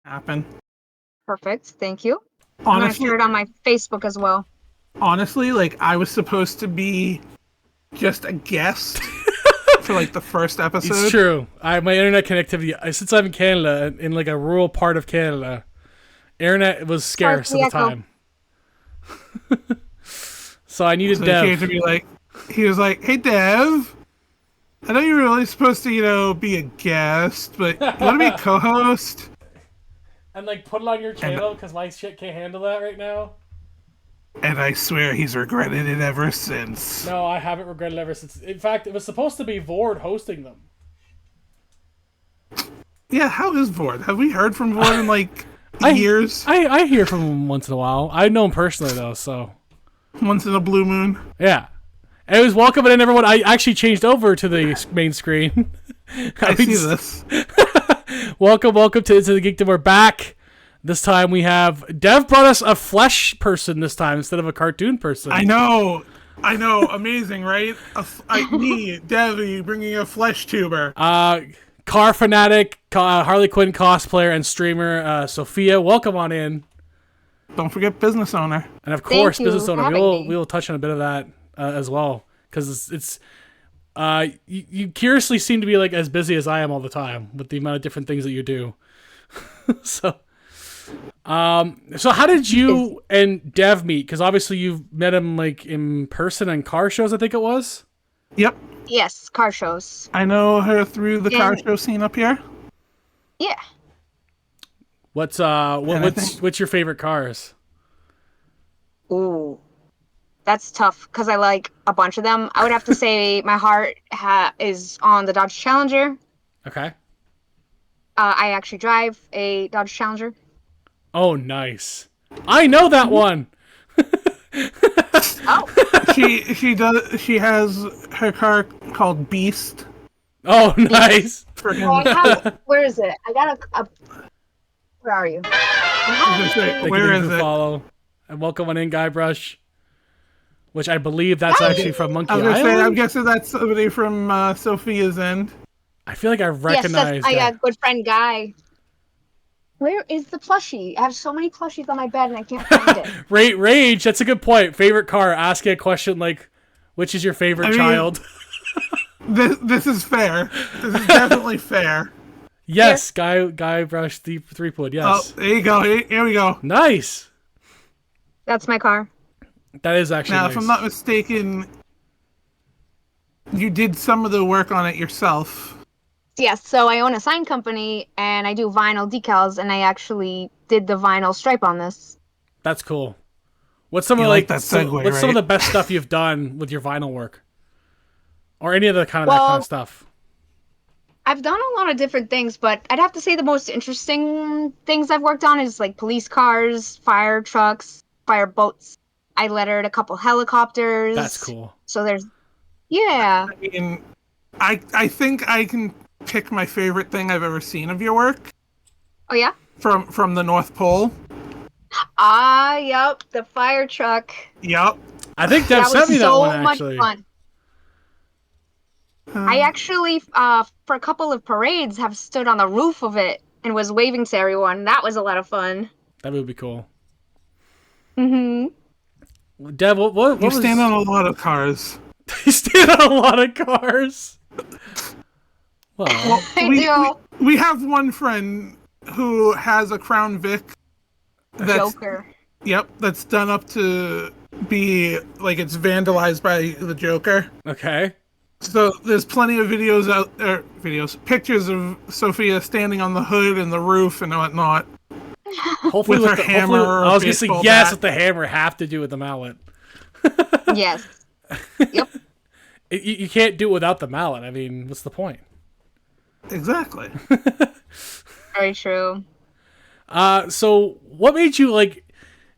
happen. Perfect. Thank you. I'm going to Honestly, share it on my Facebook as well. honestly, like I was supposed to be just a guest for like the first episode. It's true. My internet connectivity, since I'm in Canada, in like a rural part of Canada, internet was scarce at the time. So I needed So Dev. he came to me like, he was like, "Hey Dev, I know you're really supposed to, be a guest, but you want to be a co-host?" And like put it on your channel because my shit can't handle that right now. And I swear he's regretted it ever since. No, I haven't regretted it ever since. In fact, it was supposed to be Vord hosting them. Yeah, how is Vord? Have we heard from Vord in like years? I hear from him once in a while. I know him personally though, so Once in a blue moon. yeah. And it was welcoming in everyone. I actually changed over to the main screen. I see this. welcome to the Geekdom. We're back. This time we have Dev brought us a flesh person this time instead of a cartoon person. I know. Amazing, right? Me, Devi, bringing a flesh tuber. Car fanatic, Harley Quinn cosplayer and streamer Sophia. Welcome on in. Don't forget business owner. And of course, Thank you business owner. for having me. We will touch on a bit of that as well because it's you curiously seem to be like as busy as I am all the time with the amount of different things that you do. So how did you and Dev meet? Because obviously you've met him like in person and car shows, I think it was. Yep. Yes, car shows. I know her through the car show scene up here. Yeah. What's your favorite cars? Ooh. That's tough because I like a bunch of them. I would have to say my heart is on the Dodge Challenger. Okay. I actually drive a Dodge Challenger. Oh, nice. I know that one. Oh. She has her car called Beast. Oh, nice. Where is it? I got a where are you? Where is it? Follow. And welcome on in, Guybrush. Which I believe that's actually from Monkey Island. I'm guessing that's somebody from Sophia's End. I feel like I recognize I got good friend Guy. Where is the plushie? I have so many plushies on my bed and I can't find it. Rage, that's a good point. Favorite car, asking a question like, which is your favorite child? This is fair. This is definitely fair. Yes, Guybrush Threepwood, yes. Oh, there you go. Here we go. Nice. That's my car. That is actually nice. If I'm not mistaken, you did some of the work on it yourself. Yes, so I own a sign company and I do vinyl decals and I actually did the vinyl stripe on this. That's cool. What's some of some of the best stuff you've done with your vinyl work? Or any of the that kind of stuff? I've done a lot of different things, but I'd have to say the most interesting things I've worked on is like police cars, fire trucks, fire boats. I lettered a couple helicopters. That's cool. So there's, yeah. I mean, I think I can pick my favorite thing I've ever seen of your work. Oh yeah? From the North Pole. Yep, the fire truck. Yep. I think Dev sent me that one actually. Much fun. I actually, for a couple of parades, have stood on the roof of it and was waving to everyone. That was a lot of fun. That would be cool. Mm-hmm. Dev, what you stand on a lot of cars. You stand on a lot of cars. Well, we have one friend who has a Crown Vic. Joker. Yep, that's done up to be like it's vandalized by the Joker. Okay. So there's plenty of pictures of Sophia standing on the hood and the roof and whatnot. Hopefully with her hammer. I was gonna say yes with the hammer. Have to do with the mallet. Yes. Yep. You can't do it without the mallet. I mean, what's the point? Exactly. Very true. So what made you like?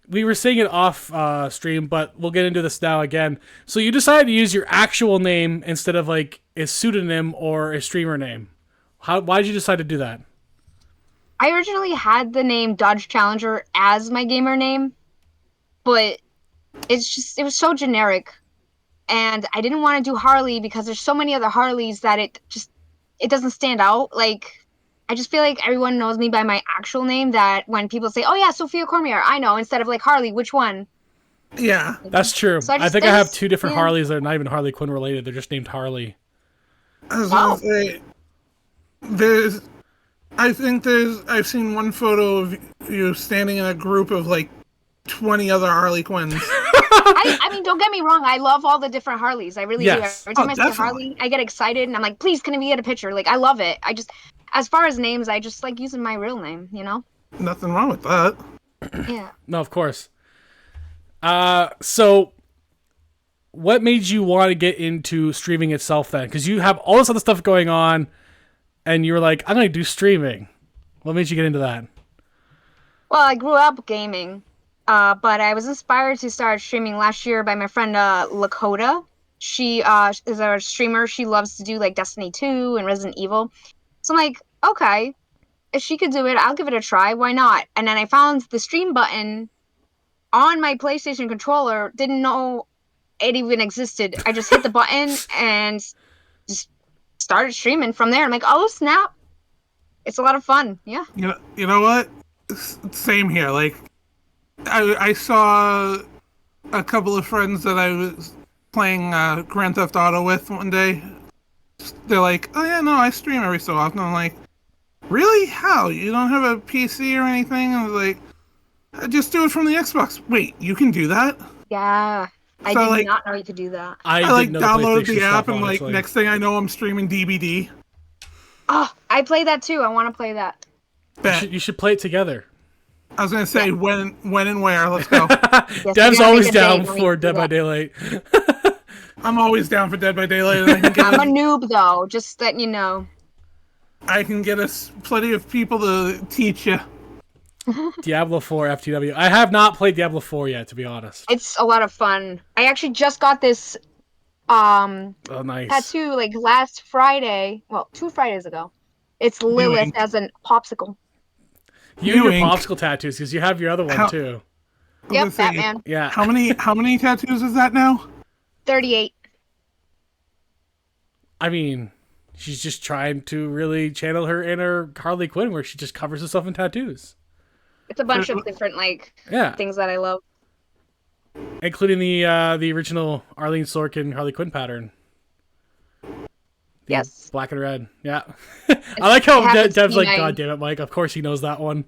We were saying it off stream, but we'll get into this now again. So you decided to use your actual name instead of like a pseudonym or a streamer name. Why did you decide to do that? I originally had the name Dodge Challenger as my gamer name, but it was so generic, and I didn't want to do Harley because there's so many other Harleys that it doesn't stand out. Like I just feel like everyone knows me by my actual name. That when people say, "Oh yeah, Sophia Cormier," I know instead of like Harley, which one? Yeah. That's true. So I think I have just- two different yeah. Harleys that are not even Harley Quinn related. They're just named Harley. I was Wow. gonna say, I've seen one photo of you standing in a group of like 20 other Harley Quinns. I mean, don't get me wrong. I love all the different Harleys. I really Yes. do. Every time Oh, I see a definitely. Harley, I get excited and I'm like, please, can we get a picture? Like, I love it. As far as names, I just like using my real name, you know? Nothing wrong with that. Yeah. No, of course. So what made you want to get into streaming itself then? Because you have all this other stuff going on, and you were like, I'm going to do streaming. What made you get into that? Well, I grew up gaming, but I was inspired to start streaming last year by my friend Lakota. She is a streamer. She loves to do like Destiny 2 and Resident Evil. So I'm like, okay, if she could do it, I'll give it a try. Why not? And then I found the stream button on my PlayStation controller. Didn't know it even existed. I just hit the button and just started streaming from there. I'm like, oh snap. It's a lot of fun. Yeah. You know what? Same here. Like, I saw a couple of friends that I was playing Grand Theft Auto with one day. They're like, "Oh yeah, no, I stream every so often." I'm like, "Really? How? You don't have a PC or anything?" I was like, "I just do it from the Xbox." Wait, you can do that? Yeah. I So, did like- not know you could do that. I didn't like know downloaded PlayStation the app stuff, and like honestly. next thing I know, I'm streaming DBD. Oh, I play that too. I want to play that. Bet. You should play it together. I was gonna say when and where. Let's go. Yes, Dev's we're gonna always make a down date when we for do Dead by that. Daylight. I'm always down for Dead by Daylight. And I can I'm a get noob though, just letting you know. us plenty of people to teach you. Diablo 4 FTW. I have not played Diablo 4 yet, to be honest. It's a lot of fun. I actually just got this Oh, nice. tattoo like last Friday. Well, 2 Fridays ago. It's Lilith Viewing. as a popsicle. You and your Viewing. popsicle tattoos, because you have your other one How- too. I was Yep, gonna say, Batman. Yeah. How many tattoos is that now? 38. I mean, she's just trying to really channel her inner Harley Quinn, where she just covers herself in tattoos. It's a bunch of different like Yeah, things that I love. including the original Arlene Sorkin Harley Quinn pattern. The Yes. black and red. Yeah. I like how it happens to Dev's be like, my- God damn it, Mike. Of course he knows that one.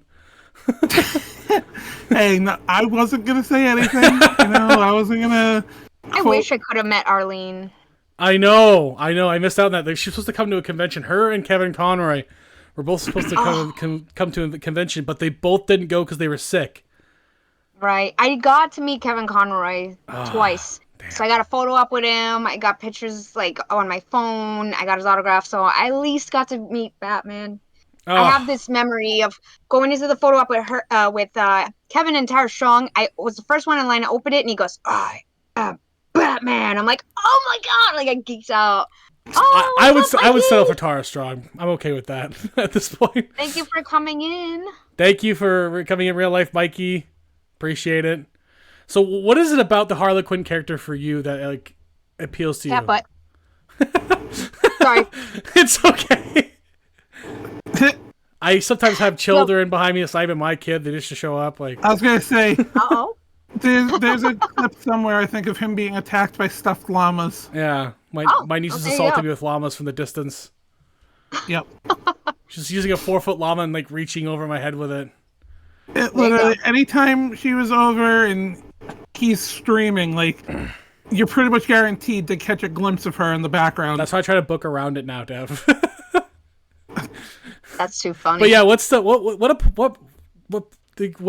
Hey, no, I wasn't gonna say anything. I wasn't gonna. I wish I could have met Arlene. I know. I missed out on that. She was supposed to come to a convention. Her and Kevin Conroy were both supposed to come to a convention, but they both didn't go because they were sick. Right. I got to meet Kevin Conroy twice. So I got a photo up with him. I got pictures like on my phone. I got his autograph. So I at least got to meet Batman. Oh, I have this memory of going into the photo up with her, with Kevin and Tara Strong. I was the first one in line to open it, and he goes, "I am Batman." I'm like, "Oh my god!" Like I geeked out. Oh, I would what's up, I would settle Mikey? for Tara Strong. I'm okay with that at this point. Thank you for coming in. Thank you for coming in real life, Mikey. Appreciate it. So, what is it about the Harley Quinn character for you that like appeals to you? Cat butt. Sorry. It's okay. I sometimes have children behind me. It's not even my kid. They just show up. Like, I was gonna say Uh-oh. there's a clip somewhere I think of him being attacked by stuffed llamas. yeah, my niece is there you assaulting go. me with llamas from the distance. Yep. She's using a 4-foot llama and like reaching over my head with it. It literally anytime she was over and he's streaming, like you're pretty much guaranteed to catch a glimpse of her in the background. That's why I try to book around it now, Dev. That's too funny. But yeah, what's the what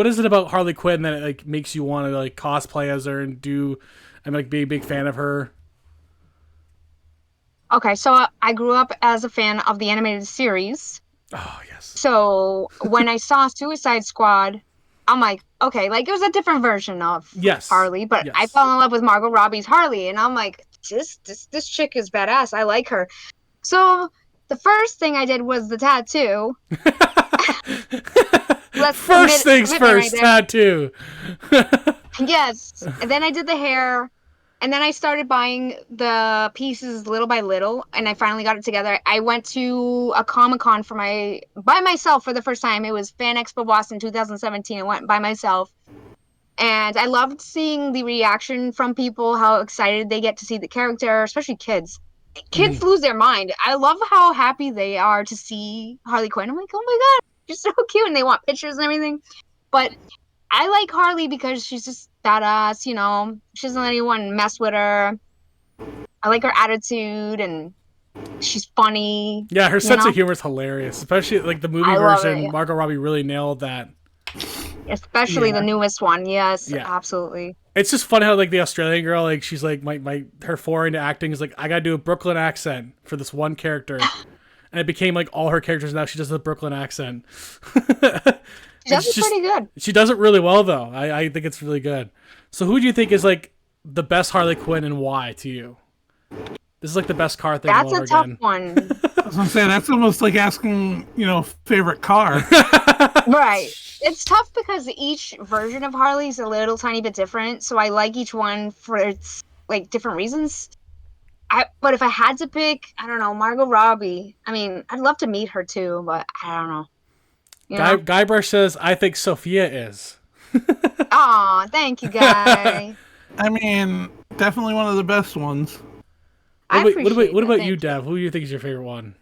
is it about Harley Quinn that like makes you want to like cosplay as her and do and like be a big fan of her? Okay, so I grew up as a fan of the animated series. Oh yes. So when I saw Suicide Squad, I'm like, okay, like it was a different version of Yes. Harley, but Yes. I fell in love with Margot Robbie's Harley, and I'm like, this chick is badass. I like her. So the first thing I did was the tattoo. First things commitment first, right there. tattoo. Yes, and then I did the hair, And then I started buying the pieces little by little, and I finally got it together. I went to a Comic-Con by myself for the first time. It was Fan Expo Boston 2017. I went by myself. And I loved seeing the reaction from people, how excited they get to see the character, especially kids. Kids lose their mind. I love how happy they are to see Harley Quinn. I'm like, oh my god, she's so cute, and they want pictures and everything. But I like Harley because she's just badass, you know. She doesn't let anyone mess with her. I like her attitude, and she's funny. Yeah, her sense of humor is hilarious, especially like the movie I love version. it, yeah. Margot Robbie really nailed that. Especially the newest one. Yes, Yeah. absolutely. It's just fun how like the Australian girl, like she's like her foray into acting is like I gotta do a Brooklyn accent for this one character, and it became like all her characters now. She does the Brooklyn accent. She does it pretty good. She does it really well though. I think it's really good. So who do you think is like the best Harley Quinn and why to you? This is like the best car thing. That's all a tough again. one. I was gonna say that's almost like asking, favorite car. Right. It's tough because each version of Harley is a little tiny bit different, so I like each one for its like different reasons. But if I had to pick, I don't know, Margot Robbie. I mean, I'd love to meet her too, but I don't know. Guybrush says, I think Sophia is. Aw, thank you, Guy. I mean, definitely one of the best ones. What about you, Dev? Who do you think is your favorite one?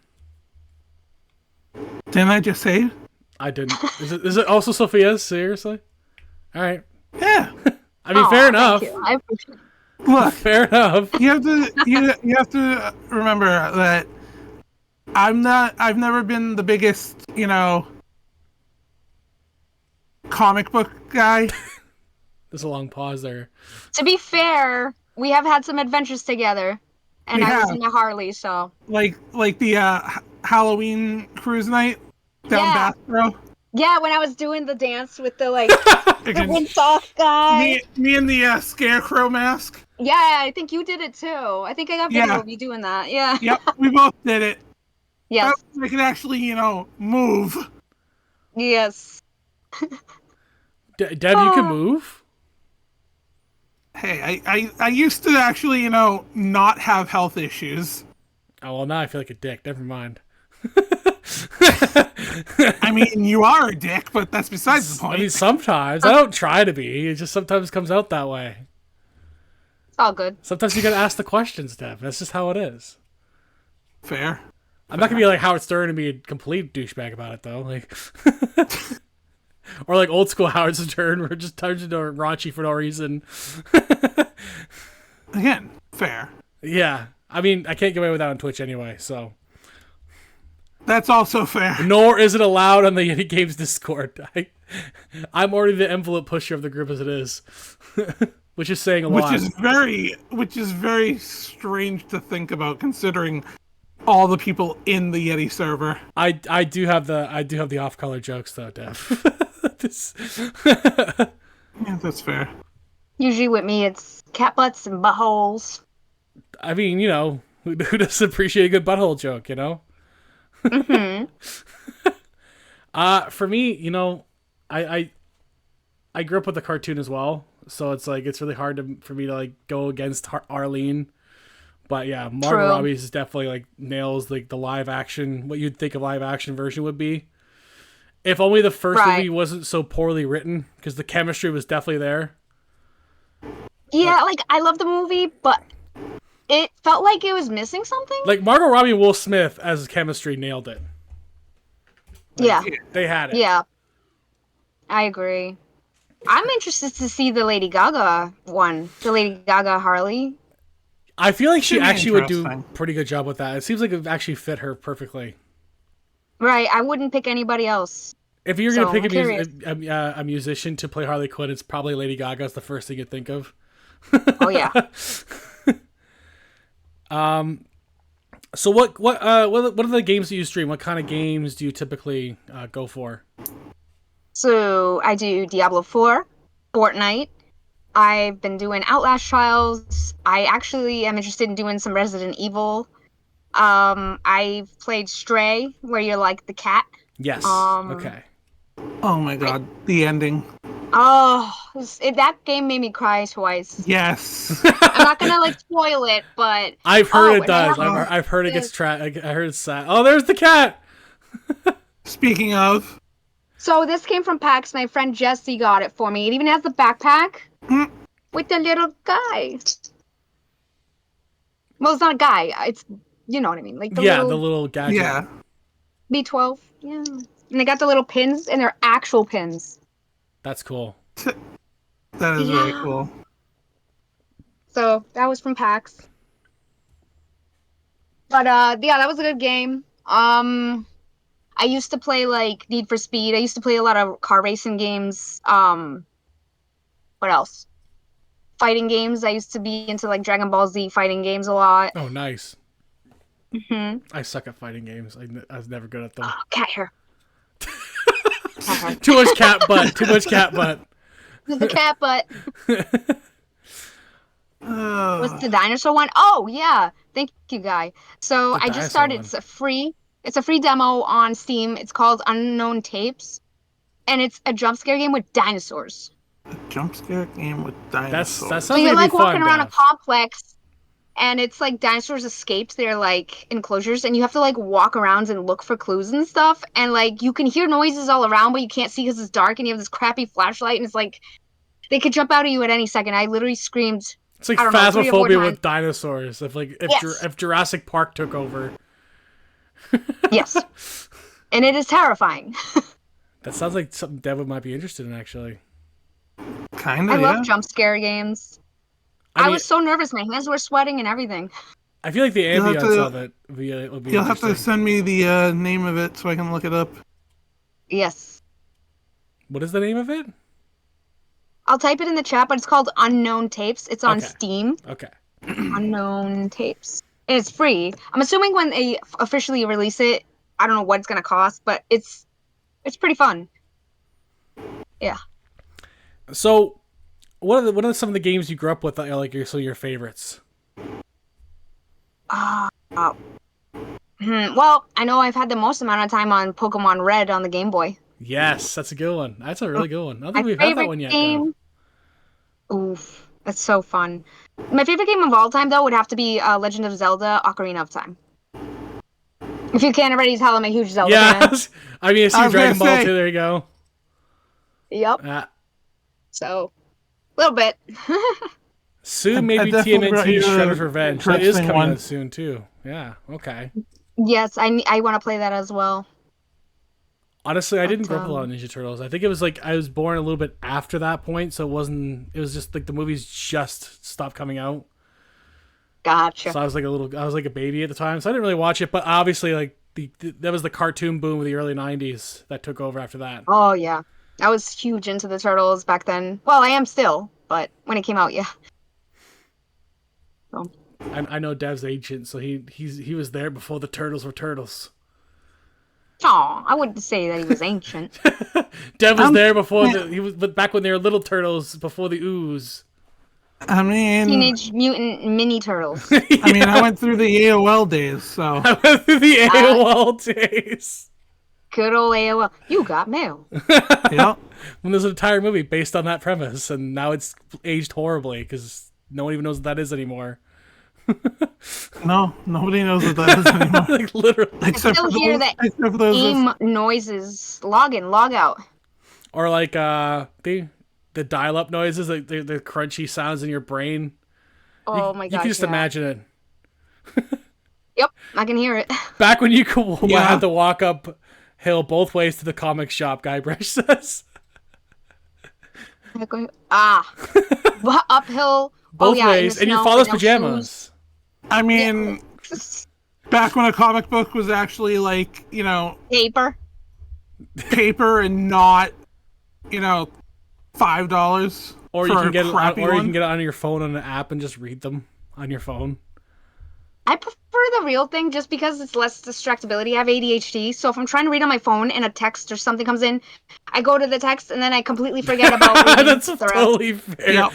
Didn't I just say? I didn't. Is it also Sophia's? Seriously? All right. Yeah. I mean, fair enough. I appreciate it. Look, Fair enough. you have to remember that I've never been the biggest, comic book guy. There's a long pause there. To be fair, we have had some adventures together, and I was Yeah. in a Harley, so Like the Halloween cruise night down Yeah. Bass Pro. yeah. When I was doing the dance with the the windsock guy. Me and the scarecrow mask. Yeah, I think you did it too. I think I got video of you doing that. Yeah. Yep, we both did it. Yes. I could actually, move. Yes. Dev, you can move? Hey, I used to actually, not have health issues. Oh, well, now I feel like a dick. Never mind. I mean, you are a dick, but that's besides the I point. mean, sometimes. I don't try to be. It just sometimes comes out that way. It's all good. Sometimes you gotta ask the questions, Dev. That's just how it is. Fair. I'm not gonna be like Howard Stern and be a complete douchebag about it, though. Like, or like old school Howard Stern, where it just turns into raunchy for no reason. Again, fair. Yeah, I mean, I can't get away with that on Twitch anyway, so. That's also fair. Nor is it allowed on the Yeti Games Discord. I'm already the envelope pusher of the group as it is, which is saying a lot. Which is very strange to think about, considering all the people in the Yeti server. I do have the off color jokes though, Dev. Yeah, that's fair. Usually with me, it's cat butts and buttholes. I mean, who doesn't appreciate a good butthole joke, Mm-hmm. For me, I grew up with a cartoon as well, so it's like it's really hard for me to like go against Arlene. But yeah, Margot Robbie's is definitely like nails like the live action, what you'd think a live action version would be. If only the first movie wasn't so poorly written, because the chemistry was definitely there. Yeah, like I love the movie, but it felt like it was missing something. Like Margot Robbie and Will Smith as chemistry nailed it. Yeah. They had it. Yeah. I agree. I'm interested to see the Lady Gaga one. The Lady Gaga Harley. I feel like she Should be actually would do a interesting. pretty good job with that. It seems like it would actually fit her perfectly. Right. I wouldn't pick anybody else. If you're going to So, pick I'm a musician to play Harley Quinn, it's probably Lady Gaga is the first thing you'd think of. Oh yeah. So what are the games that you stream? What kind of games do you typically go for? So I do Diablo 4, Fortnite. I've been doing Outlast Trials. I actually am interested in doing some Resident Evil. I've played Stray, where you're like the cat. Yes. Um, Okay. Oh my god, the ending. Oh, that game made me cry twice. Yes. I'm not gonna like spoil it, but I've heard it and I does. have- I've heard it gets I heard it's sad. Oh, there's the cat. Speaking of, So this came from PAX. My friend Jesse got it for me. It even has the backpack with the little guy. Well, it's not a guy. It's you know what I mean, like the Yeah, the little little gadget. yeah, B12. Yeah, and they got the little pins, and they're actual pins. That's cool. that is very cool. So that was from PAX. But yeah, that was a good game. I used to play like Need for Speed. I used to play a lot of car racing games. What else? Fighting games. I used to be into like Dragon Ball Z fighting games a lot. Oh, nice. Mm-hmm. I suck at fighting games. I was never good at them. Oh, cat hair. Cat hair. Too much cat butt. Too much cat butt. The cat butt. Oh, What's the dinosaur one? Oh yeah. Thank you, Guy. So The I just dinosaur started. It's a free demo on Steam. It's called Unknown Tapes, and it's a jump scare game with dinosaurs. a jump scare game with That dinosaurs. sounds So like you're it'd be like walking fun, around a Dev. complex, and it's like dinosaurs escaped their like enclosures, and you have to like walk around and look for clues and stuff. And like you can hear noises all around, but you can't see because it's dark, and you have this crappy flashlight, and it's like they could jump out at you at any second. I literally screamed. It's like I don't know, 3 or 4 phasmophobia times. with dinosaurs. Yes. If Jurassic Park took over. Yes, and it is terrifying. That sounds like something Dev might be interested in, actually. Kind I of, love yeah. jump scare games. I I mean, was so nervous. My hands were sweating and everything. I feel like the You'll have ambience to- of it would be You'll have to interesting. send me the name of it so I can look it up. Yes. What is the name of it? I'll type it in the chat, but it's called Unknown Tapes. It's on Okay. Steam. Okay. Unknown Tapes. And it's free. I'm assuming when they officially release it, I don't know what it's going to cost, but it's pretty fun. Yeah. So, what are some of the games you grew up with that are like your favorites? Well, I know I've had the most amount of time on Pokemon Red on the Game Boy. Yes, that's a good one. That's a really good one. I don't My think we've had that favorite one yet, game. Oof, that's so fun. My favorite game of all time, though, would have to be Legend of Zelda: Ocarina of Time. If you can't already tell, I'm a huge though. Zelda fan. Yes. I mean, I see I was Dragon gonna Ball say- too. There you go. Yep. So, a little bit. Soon, maybe definitely brought TMNT you Shredder's a Revenge. That is interesting coming one. out soon too. Yeah. Okay. Yes, I want to play that as well. Honestly, I didn't grow up a lot um, on Ninja Turtles. I think it was like I was born a little bit after that point, so it wasn't. It was just like the movies just stopped coming out. Gotcha. So I was like a baby at the time, so I didn't really watch it. But obviously, like that was the cartoon boom of the early '90s that took over after that. Oh yeah, I was huge into the Turtles back then. Well, I am still, but when it came out, yeah. So, I know Dev's ancient, so he was there before the Turtles were turtles. aw, I wouldn't say that he was ancient. Dev was there before but back when they were little turtles, before the ooze. I mean, Teenage Mutant Mini Turtles. I went through the AOL days, so I went through the AOL days. Good old AOL. You got mail. yeah. When there's an entire movie based on that premise, and now it's aged horribly because no one even knows what that is anymore. No, nobody knows what that is anymore. Like literally, except still for hear those, that except for those. AIM noises. Log in, log out. or like the dial-up noises, like the crunchy sounds in your brain. Oh my You god. can just imagine it. Yep, I can hear it. Back when you could Yeah. had to walk uphill both ways to the comic shop, Guybrush says. Uphill. Both in ways, the in your snow, father's with no pajamas. I mean, shoes. back when a comic book was actually like, Paper. paper and not, $5. Or for you a can get it, crappy or you one. can get it on your phone on an app and just read them on your phone. I prefer the real thing just because it's less distractibility. I have ADHD, so if I'm trying to read on my phone and a text or something comes in, I go to the text and then I completely forget about reading That's the rest. totally fair. Yep.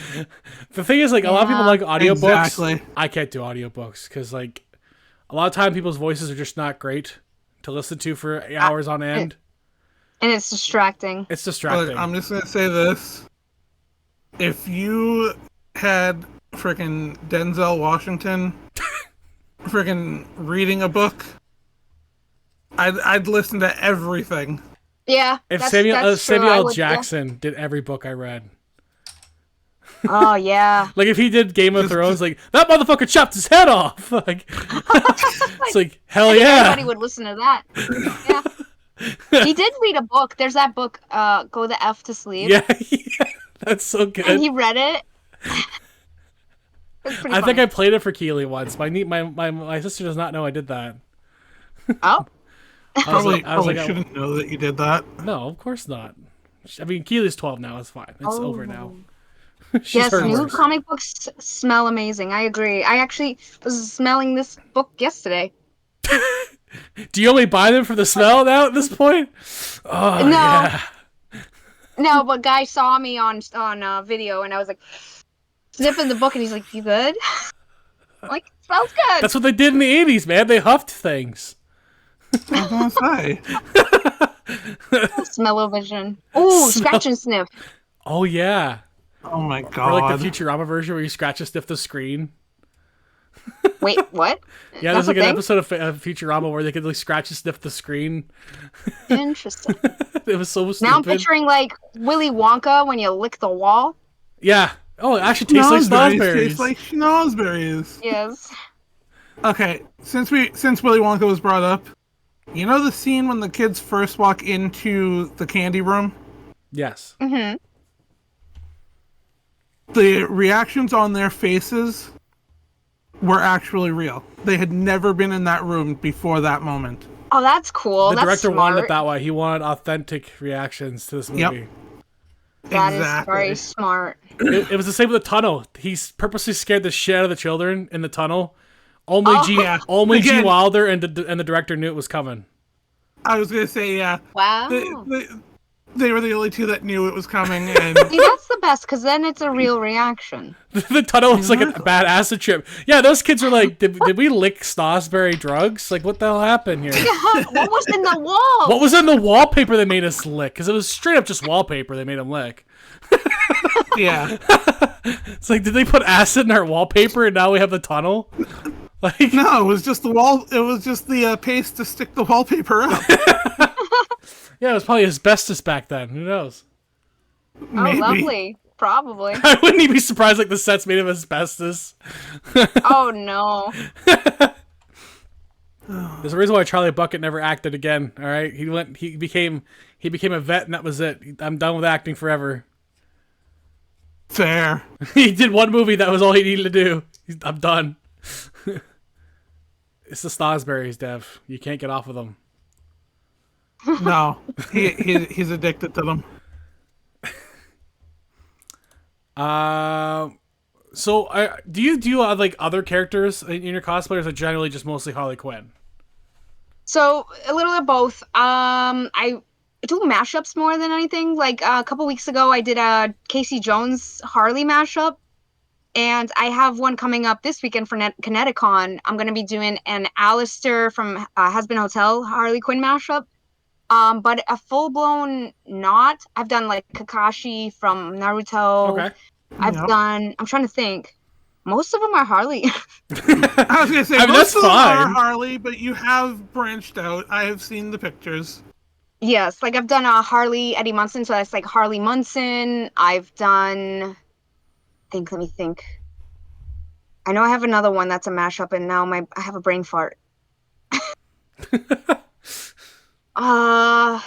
The thing is, like, a lot of people Yeah. like audiobooks. Exactly. I can't do audiobooks because, like, a lot of time people's voices are just not great to listen to for hours on end. And it's distracting. It's distracting. But I'm just gonna say this: if you had freaking Denzel Washington freaking reading a book, I'd listen to everything. Yeah, If that's Samuel true. I L. would, yeah. Jackson did every book I read. Oh yeah. Like if he did Game of Just- Thrones, like that motherfucker chopped his head off. Like it's like hell I think yeah. everybody would listen to that. Yeah. He did read a book. There's that book, Go the F to Sleep. Yeah, yeah, that's so good. And he read it. It's pretty I think funny. I played it for Keely once. My sister does not know I did that. Oh. Probably like, shouldn't know that you did that. No, of course not. I mean, Keely's 12 now. It's fine. It's over now. She's Yes, heard new worse. comic books smell amazing. I agree. I actually was smelling this book yesterday. Do you only buy them for the smell now at this point? Oh, No. yeah. No, but guy saw me on video, and I was like sniffing the book, and he's like, "You good?" I'm like, "Smells good." That's what they did in the 80s, man. They huffed things. I was gonna say. Smell-o-vision. Ooh, scratch and sniff. Oh, yeah. Oh my Or god. like the Futurama version where you scratch and sniff the screen. Wait, what? Yeah, That's there's like a an thing? episode of Futurama where they could like scratch and sniff the screen. Interesting. It was so stupid. Now I'm picturing like Willy Wonka when you lick the wall. Yeah. Oh, it actually tastes like snozberries. Tastes like schnozberries. Yes. Okay, since Willy Wonka was brought up, you know the scene when the kids first walk into the candy room? Yes. Mm-hmm. The reactions on their faces were actually real. They had never been in that room before that moment. Oh, that's cool. The That's director smart. wanted it that way. He wanted authentic reactions to this movie. Yep. That is Exactly. very smart. It was the same with the tunnel. He purposely scared the shit out of the children in the tunnel. Only Yeah. Only G. Again- Wilder and the director knew it was coming. I was gonna say, yeah. Wow. They were the only two that knew it was coming, and See, that's the best, because then it's a real reaction. The tunnel was like a bad acid trip. Yeah, those kids were like, did we lick Snosberry drugs? Like, what the hell happened here? What was in the wall? What was in the wallpaper they made us lick? Because it was straight up just wallpaper they made them lick. yeah. It's like, did they put acid in our wallpaper and now we have the tunnel? Like, No, it was just the wall. It was just the paste to stick the wallpaper up. yeah, it was probably asbestos back then. Who knows? Oh, Maybe. lovely. Probably. I wouldn't even be surprised like the set's made of asbestos. Oh, no. There's a reason why Charlie Bucket never acted again. All right, he became a vet, and that was it. I'm done with acting forever. Fair. He did one movie. That was all he needed to do. I'm done. It's the Snosberries, Dev. You can't get off of them. No, he's addicted to them. So do you have like other characters in your cosplayers, or generally just mostly Harley Quinn? So, a little of both. I do mashups more than anything. Like, a couple weeks ago, I did a Casey Jones Harley mashup. And I have one coming up this weekend for Kineticon. I'm going to be doing an Alistair from Husband Hotel Harley Quinn mashup. But a full-blown not. I've done, like, Kakashi from Naruto. Okay. I've done... I'm trying to think. Most of them are Harley. I was gonna say, I mean, most that's of them are fine. Harley, but you have branched out. I have seen the pictures. Yes, like, I've done a Harley Eddie Munson, so that's, like, Harley Munson. I've done... Let me think. I know I have another one that's a mashup, and now I have a brain fart. I'm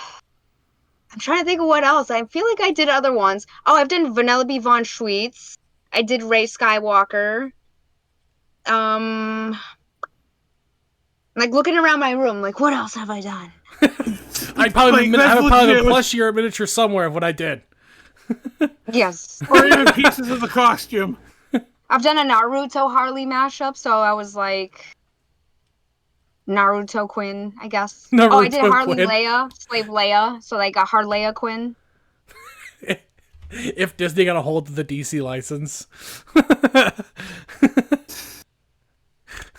trying to think of what else. I feel like I did other ones. Oh, I've done Vanellope von Schweetz. I did Rey Skywalker. Like looking around my room, like what else have I done? I probably Like, have that's probably a legit. plushie or a miniature somewhere of what I did. Yes. Or even pieces of the costume. I've done a Naruto Harley mashup, so I was like Naruto Quinn, I guess. Oh, I did Naruto Harley Quinn. Leia, Slave Leia, so like a Harleia Quinn. If Disney got a hold of the DC license.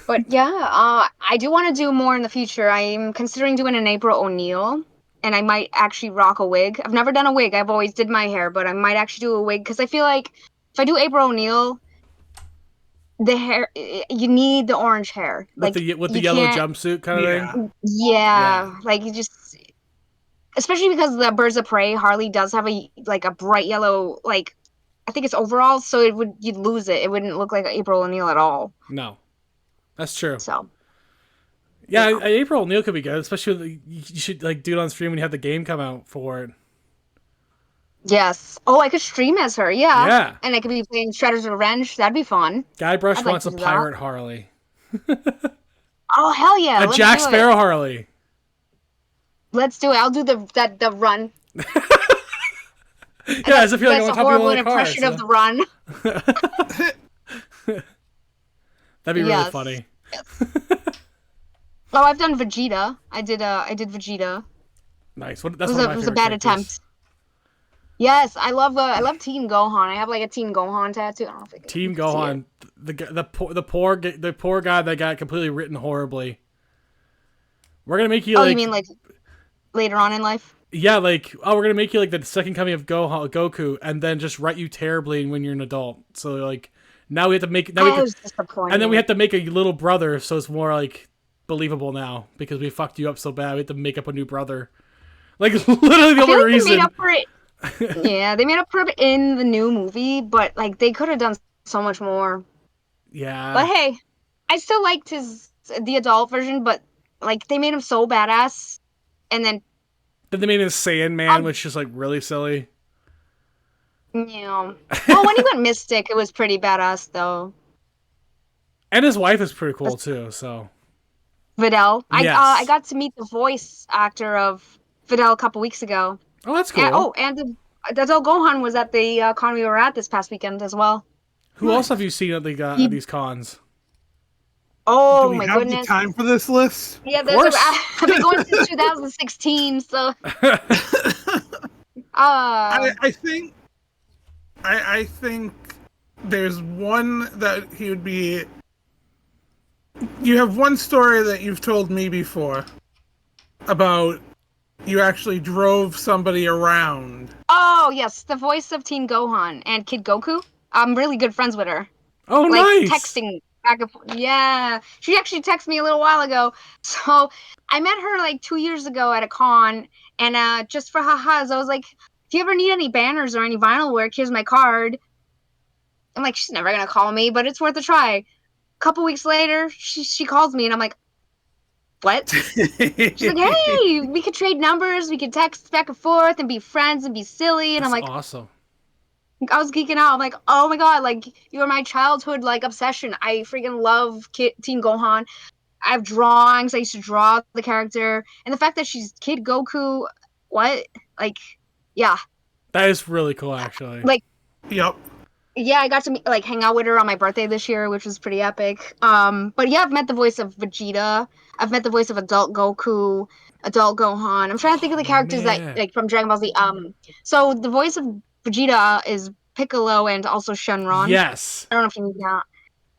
But yeah, I do want to do more in the future. I'm considering doing an April O'Neil. and I might actually rock a wig. I've never done a wig. I've always did my hair, but I might actually do a wig because I feel like if I do April O'Neil, the hair you need the orange hair. With Like the you yellow can't. jumpsuit kind of Yeah. thing. Yeah, like you just, especially because the Birds of Prey Harley does have a bright yellow, like I think it's overalls, so you'd lose it. It wouldn't look like April O'Neil at all. No, that's true. So Yeah, yeah. April O'Neil could be good, especially you should like do it on stream when you have the game come out for it. Yes. Oh, I could stream as her. Yeah. Yeah. And I could be playing Shredder's Revenge. That'd be fun. Guybrush I'd like wants to a do that. pirate Harley, Oh hell yeah! a Let's Jack do Sparrow it. Harley. Let's do it. I'll do the run. Yeah, as if you're like That's on a top of horrible one of the cars. impression of the run. That'd be really Yes. funny. Oh, I've done Vegeta. I did Vegeta. Nice. That's It was one of my it was a favorite bad characters. attempt. Yes, I love Team Gohan. I have like a Team Gohan tattoo. I don't know if I can Team see it. Gohan, the poor guy that got completely written horribly. We're gonna make you Oh, like, you mean like later on in life? yeah, like, oh, we're gonna make you like the second coming of Goku, and then just write you terribly when you're an adult. So like now we have to make I was disappointed. and then we have to make a little brother, so it's more like believable now because we fucked you up so bad. We have to make up a new brother. Like literally the I feel only like reason. they made up for it. Yeah, they made up for it in the new movie, but like they could have done so much more. Yeah. But hey, I still liked the adult version, but like they made him so badass, and then Then they made him Sandman, which is like really silly. you know, well when he went Mystic, it was pretty badass though. And his wife is pretty cool too. So Videl, Yes. I got to meet the voice actor of Videl a couple weeks ago. oh, that's cool. And the adult Gohan was at the con we were at this past weekend as well. Who else have you seen at at these cons? Oh Do we my have goodness! the time for this list? Yeah, course. I've been going since 2016, so. I think I think there's one that he would be. You have one story that you've told me before about you actually drove somebody around. Oh yes, the voice of Teen Gohan and Kid Goku. I'm really good friends with her. Oh, Like nice. texting back and forth. Yeah, she actually texted me a little while ago. So I met her like 2 years ago at a con, and just for ha-has, I was like, if you ever need any banners or any vinyl work, here's my card. I'm like, she's never gonna call me, but it's worth a try. A couple weeks later, she calls me, and I'm like, what? She's like, hey, we could trade numbers, we could text back and forth and be friends and be silly. And That's I'm like, awesome. I was geeking out. I'm like, oh my god, like you are my childhood like obsession. I freaking love Teen Gohan. I have drawings. I used to draw the character, and the fact that she's Kid Goku, what? Like, yeah, That is really cool, actually. like, Yep. yeah. I got to like hang out with her on my birthday this year, which was pretty epic. But yeah, I've met the voice of Vegeta. I've met the voice of adult Goku, adult Gohan. I'm trying to think of the characters man. that like from Dragon Ball Z. So the voice of Vegeta is Piccolo and also Shenron. Yes. I don't know if you knew that.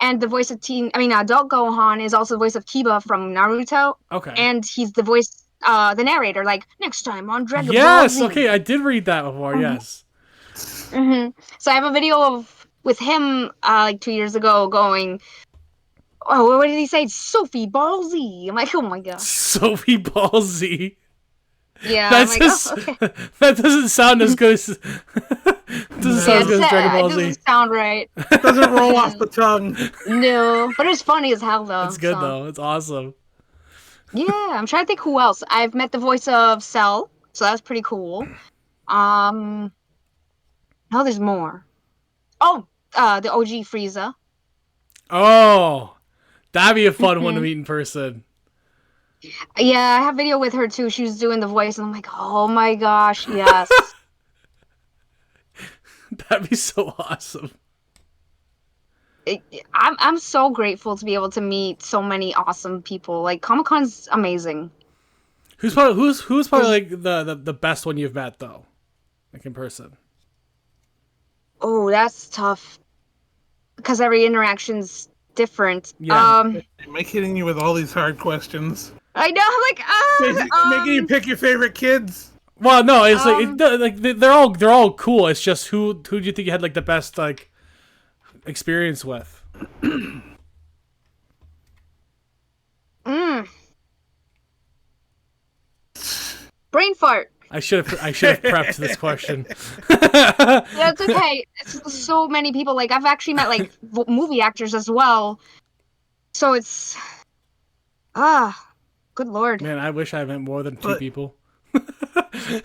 And the voice of adult Gohan is also the voice of Kiba from Naruto. Okay. And he's the voice, the narrator, like, next time on Dragon Ball Yes. Z. Okay, I did read that before. Yes. So I have a video with him, like 2 years ago going, oh, what did he say? Sophie Ball Z. I'm like, oh my god. Sophie Ball Z. Yeah, That's I'm like, just, oh, okay. that doesn't sound as good as doesn't sound as good as Dragon Ball It Z. doesn't sound right. Doesn't roll off the tongue. No, but it's funny as hell though. It's good so. though. It's awesome. Yeah, I'm trying to think who else. I've met the voice of Cell, so that's pretty cool. No, there's more. Oh, the OG Frieza. Oh, that'd be a fun one to meet in person. Yeah, I have video with her too. She was doing the voice, and I'm like, oh my gosh, yes. That'd be so awesome. I'm so grateful to be able to meet so many awesome people. Like Comic-Con's amazing. Who's probably like the best one you've met though, like in person? Oh, that's tough. Because every interaction's different. Yeah. Am I kidding you with all these hard questions? I know, Making you pick your favorite kids. Well, no, it's they're all cool. It's just who do you think you had like the best like experience with? Brain fart. I should have prepped this question. That's okay. It's so many people. Like I've actually met like movie actors as well. So it's good lord. Man, I wish I met more than two people.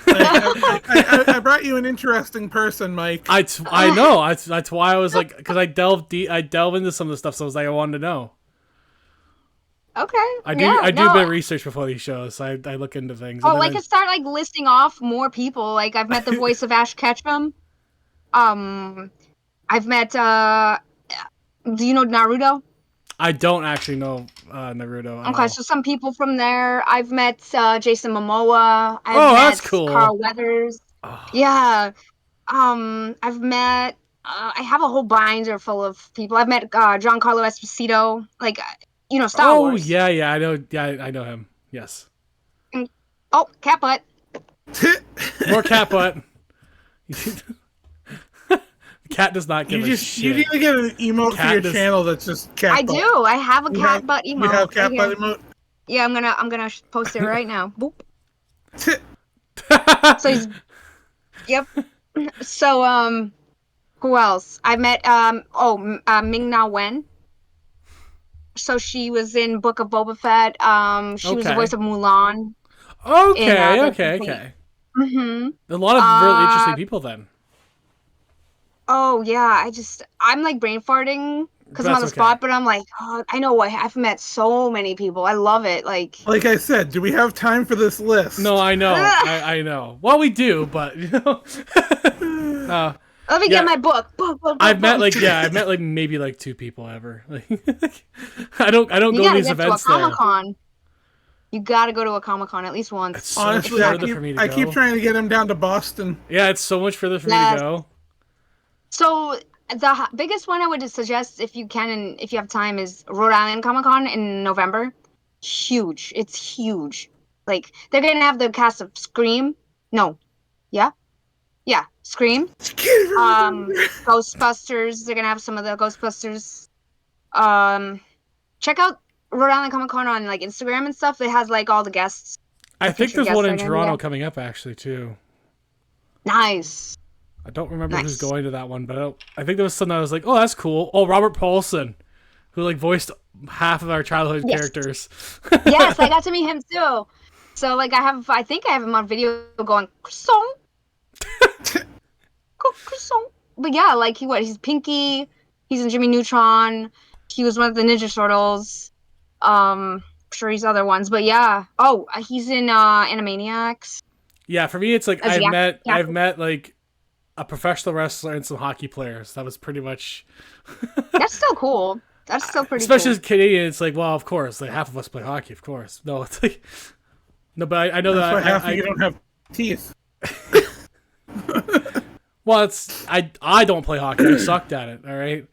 I brought you an interesting person, Mike. I know. That's why I was like, because I delve into some of the stuff, so I was like, I wanted to know. Okay. I do a bit of research before these shows. So I look into things. Oh, I could start like listing off more people. Like I've met the voice of Ash Ketchum. I've met do you know Naruto? I don't actually know Naruto. Okay, so some people from there. I've met Jason Momoa. I've met that's cool. Carl Weathers. Oh. Yeah. I've met I have a whole binder full of people. I've met Giancarlo Esposito. Like Star Wars. Oh, yeah, I know. Yeah, I know him. Yes. Oh, cat butt. More cat butt. Cat does not give a shit. You need to get an emote for your channel that's just cat butt. I do. I have a cat butt emote. You have cat butt emote? Yeah, I'm gonna post it right now. Boop. So he's. Yep. So who else? I met Ming-Na Wen. So she was in Book of Boba Fett. She was the voice of Mulan. Okay. Mm-hmm. A lot of really interesting people then. Oh yeah, I'm like brain farting because I'm on the spot, but I'm like, I know I've met so many people. I love it. Like I said, do we have time for this list? No, I know, I know. Well, we do, but let me get my book. I've met maybe like two people ever. I don't go to these events to a Comic-Con. You gotta go to a Comic-Con at least once. It's so honestly, I keep trying to get him down to Boston. Yeah, it's so much further for me to go. So the biggest one I would suggest, if you can and if you have time, is Rhode Island Comic-Con in November. Huge. It's huge. Like they're gonna have the cast of Scream. No. Yeah. Scream. Ghostbusters. They're gonna have some of the Ghostbusters. Check out Rhode Island Comic-Con on like Instagram and stuff. It has like all the guests. I think there's one in Toronto coming up actually too. Nice. I don't remember who's going to that one, but I think there was something I was like, oh, that's cool. Oh, Robert Paulson, who like voiced half of our childhood characters. Yes, I got to meet him too. So like I think I have him on video going croissant. Croissant. But yeah, like he's Pinky. He's in Jimmy Neutron. He was one of the Ninja Turtles. I'm sure he's other ones, but yeah. Oh, he's in Animaniacs. Yeah, for me it's like I've met like a professional wrestler and some hockey players. That was pretty much. That's still cool. That's still pretty. Especially cool. as Canadian, it's like, well, of course, like half of us play hockey, of course. No, it's like, no, but I know that's that half of you don't have teeth. Well, I don't play hockey. I sucked at it. All right.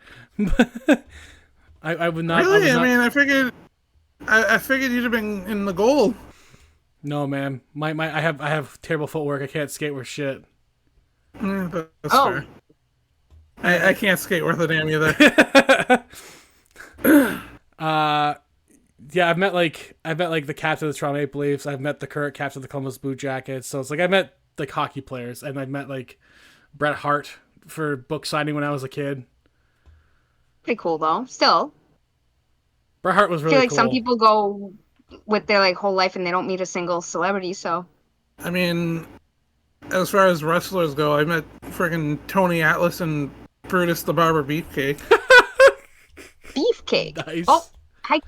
I would not. Really? I mean, I figured you'd have been in the goal. No, man. I have terrible footwork. I can't skate worth shit. That's fair. I can't skate worth a damn either. Yeah, I've met the captain of the Toronto Maple Leafs. I've met the current captain of the Columbus Blue Jackets. So it's like I met like hockey players, and I met like Bret Hart for book signing when I was a kid. Pretty cool though. Still, Bret Hart was really. I feel like cool. some people go with their like whole life and they don't meet a single celebrity. So, I mean, as far as wrestlers go, I met friggin' Tony Atlas and Brutus the Barber Beefcake. Beefcake. Nice. Oh, hi.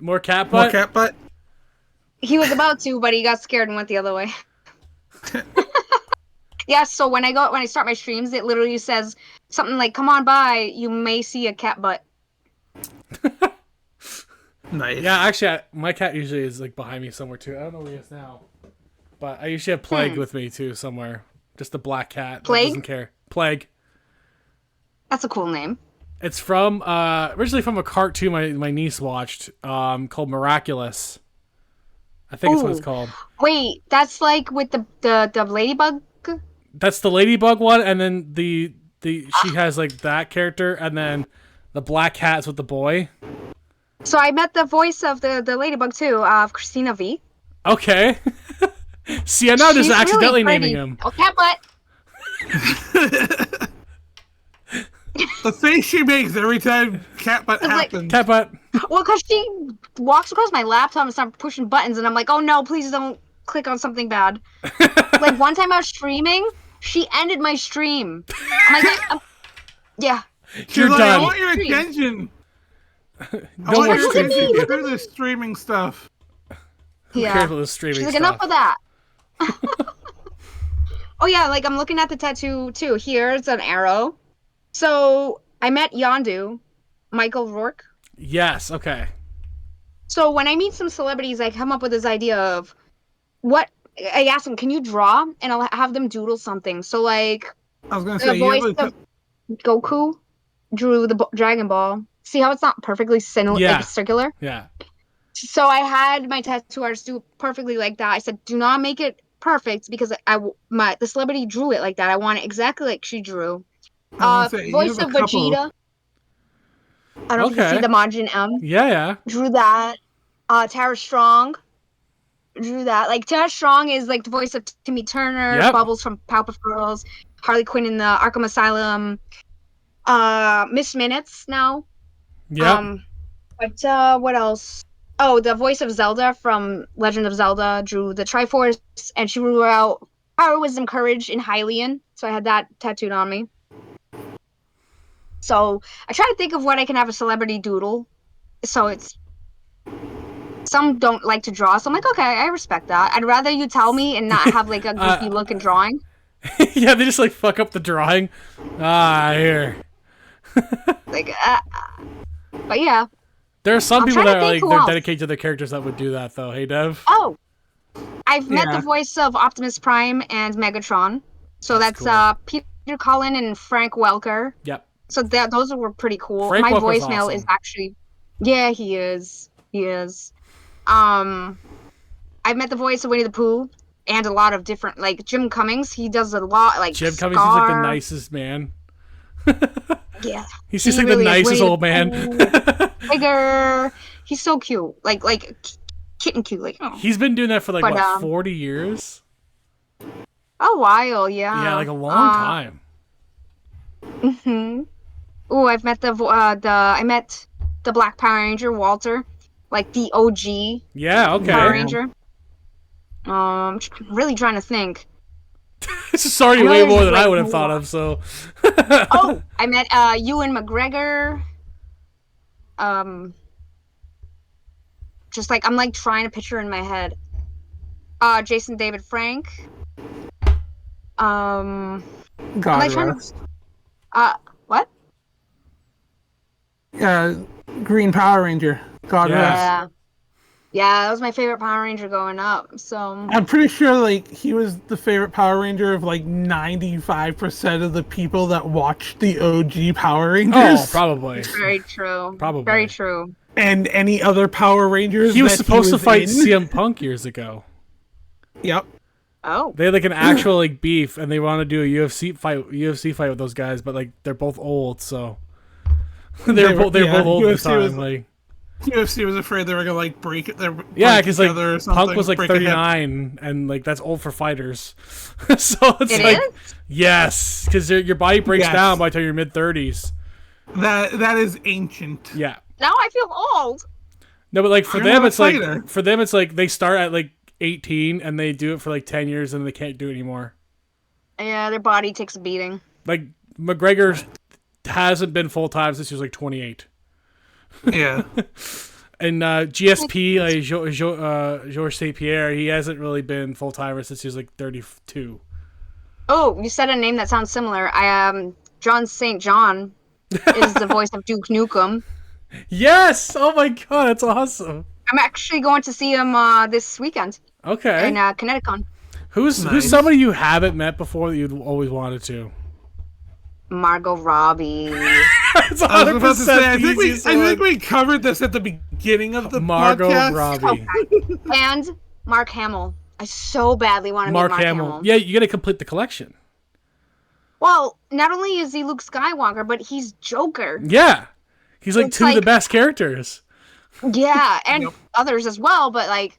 More cat butt. More cat butt. He was about to, but he got scared and went the other way. Yeah, so when I start my streams, it literally says something like, "Come on by, you may see a cat butt." Nice. Yeah, actually, my cat usually is like behind me somewhere too. I don't know where he is now, but I usually have Plague with me too somewhere. Just a black cat. Plague? That doesn't care. Plague. That's a cool name. It's from originally from a cartoon my niece watched called Miraculous. I think it's what it's Ooh. called. Wait, that's like with the ladybug. That's the ladybug one, and then the she has like that character, and then the black cat's with the boy. So I met the voice of the ladybug too, of Christina V. Okay. See, I'm now just She's accidentally really naming pretty. him. Oh, cat butt. The face she makes every time cat butt It's like- happens. Cat butt. Well, because she walks across my laptop and starts pushing buttons, and I'm like, oh no, please don't click on something bad. Like one time I was streaming, she ended my stream. I'm like, yeah. She's You're like, done. I want your Stream. attention. No I more want your streaming. attention. Look at Screw this streaming stuff. Who Yeah. cares about this streaming She's like, stuff? enough of that. Oh yeah, like I'm looking at the tattoo too. Here's an arrow. So I met Yondu, Michael Rourke. Yes. Okay. So when I meet some celebrities, I come up with this idea of what I ask them, can you draw? And I'll have them doodle something. So like I was gonna the say, you voice have a, of Goku drew the Dragon Ball. See how it's not perfectly Yeah. like circular? Yeah. So I had my tattoo artist do perfectly like that. I said, do not make it perfect because the celebrity drew it like that. I want it exactly like she drew. I was gonna say, you Voice have of a couple. Vegeta. I don't know if you Okay. see the Majin M. Yeah. Yeah. Drew that. Tara Strong. Drew that. Like Tara Strong is like the voice of Timmy Turner, Yep. Bubbles from Powerpuff Girls, Harley Quinn in the Arkham Asylum, Miss Minutes now. Yeah. But what else? Oh, the voice of Zelda from Legend of Zelda drew the Triforce, and she drew out Power, Wisdom, Courage in Hylian. So I had that tattooed on me. So I try to think of what I can have a celebrity doodle. So it's some don't like to draw, so I'm like, okay, I respect that. I'd rather you tell me and not have like a goofy looking drawing. Yeah. They just like fuck up the drawing. Here. Like, but yeah. There are some I'm people trying that to are think like who they're else. dedicated to their characters that would do that though. Hey, Dev. Oh, I've met Yeah. the voice of Optimus Prime and Megatron. So That's that's cool. Peter Cullen and Frank Welker. Yep. So those were pretty cool. Frank My Welker's voicemail is awesome. actually, yeah, he is. He is. I've met the voice of Winnie the Pooh and a lot of different, like Jim Cummings. He does a lot, like Jim Cummings is like the Scar. nicest man. Yeah, He's just he like the really is. nicest Winnie old the man. Pooh, Tiger. He's so cute, like kitten cute, like oh. He's been doing that for like But, what 40 years. A while, yeah. Yeah, like a long time. Mm-hmm. Oh, I've met I met the Black Power Ranger Walter, like the OG Yeah. Okay. Power Ranger. Really trying to think. This is already I know way there's, more than I like, would have more. thought of. So. Oh, I met Ewan McGregor. Just like I'm like trying to picture in my head. Jason David Frank. God like trying to- rest. What? Green Power Ranger. God Yeah. rest. Yeah. Yeah, that was my favorite Power Ranger going up. So I'm pretty sure like he was the favorite Power Ranger of like 95% of the people that watched the OG Power Rangers. Oh, probably. very true. Probably. Very true. And any other Power Rangers. He was that supposed to fight in. CM Punk years ago. Yep. Oh. They had like an actual like beef, and they want to do a UFC fight with those guys, but like they're both old, so they're both old at the UFC time. was- Like UFC was afraid they were gonna like break it. yeah, because like or something, Punk was like break a hip. 39, and like that's old for fighters. So it's It like is? yes, because your body breaks Yes. down by the time you're mid 30s. That is ancient. Yeah. Now I feel old. No, but like for You're them, not a it's like fighter. they start at like 18 and they do it for like 10 years and they can't do it anymore. Yeah, their body takes a beating. Like McGregor hasn't been full time since he was like 28. Yeah. And GSP, like Georges St. Pierre, he hasn't really been full timer since he was like 32. Oh, you said a name that sounds similar. John St. John is the voice of Duke Nukem. Yes! Oh my god, that's awesome. I'm actually going to see him this weekend Okay. in Connecticut. Who's Nice. somebody you haven't met before that you'd always wanted to? Margot Robbie. It's 100% I was about to say, I think easiest one. we covered this at the beginning of the Margot podcast. Robbie. And Mark Hamill. I so badly want to meet Mark Mark Hamill. Hamill. Yeah, you got to complete the collection. Well, not only is he Luke Skywalker, but he's Joker. Yeah. He's like It's two of the like- best characters. Yeah, and Yep. others as well, but like,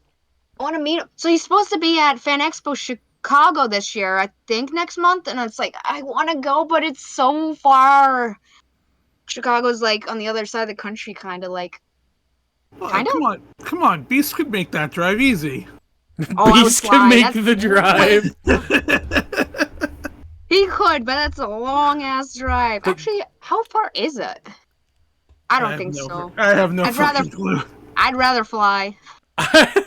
I want to meet him. So he's supposed to be at Fan Expo Chicago this year, I think next month, and it's like, I want to go, but it's so far. Chicago's like on the other side of the country, kind of like. Oh, Kind of? come on. Beast could make that drive easy. Oh, I would Beast can fly. make That's- the drive. He could, but that's a long ass drive. Actually, how far is it? I don't think so. I have no I'd rather- fucking clue. I'd rather fly. I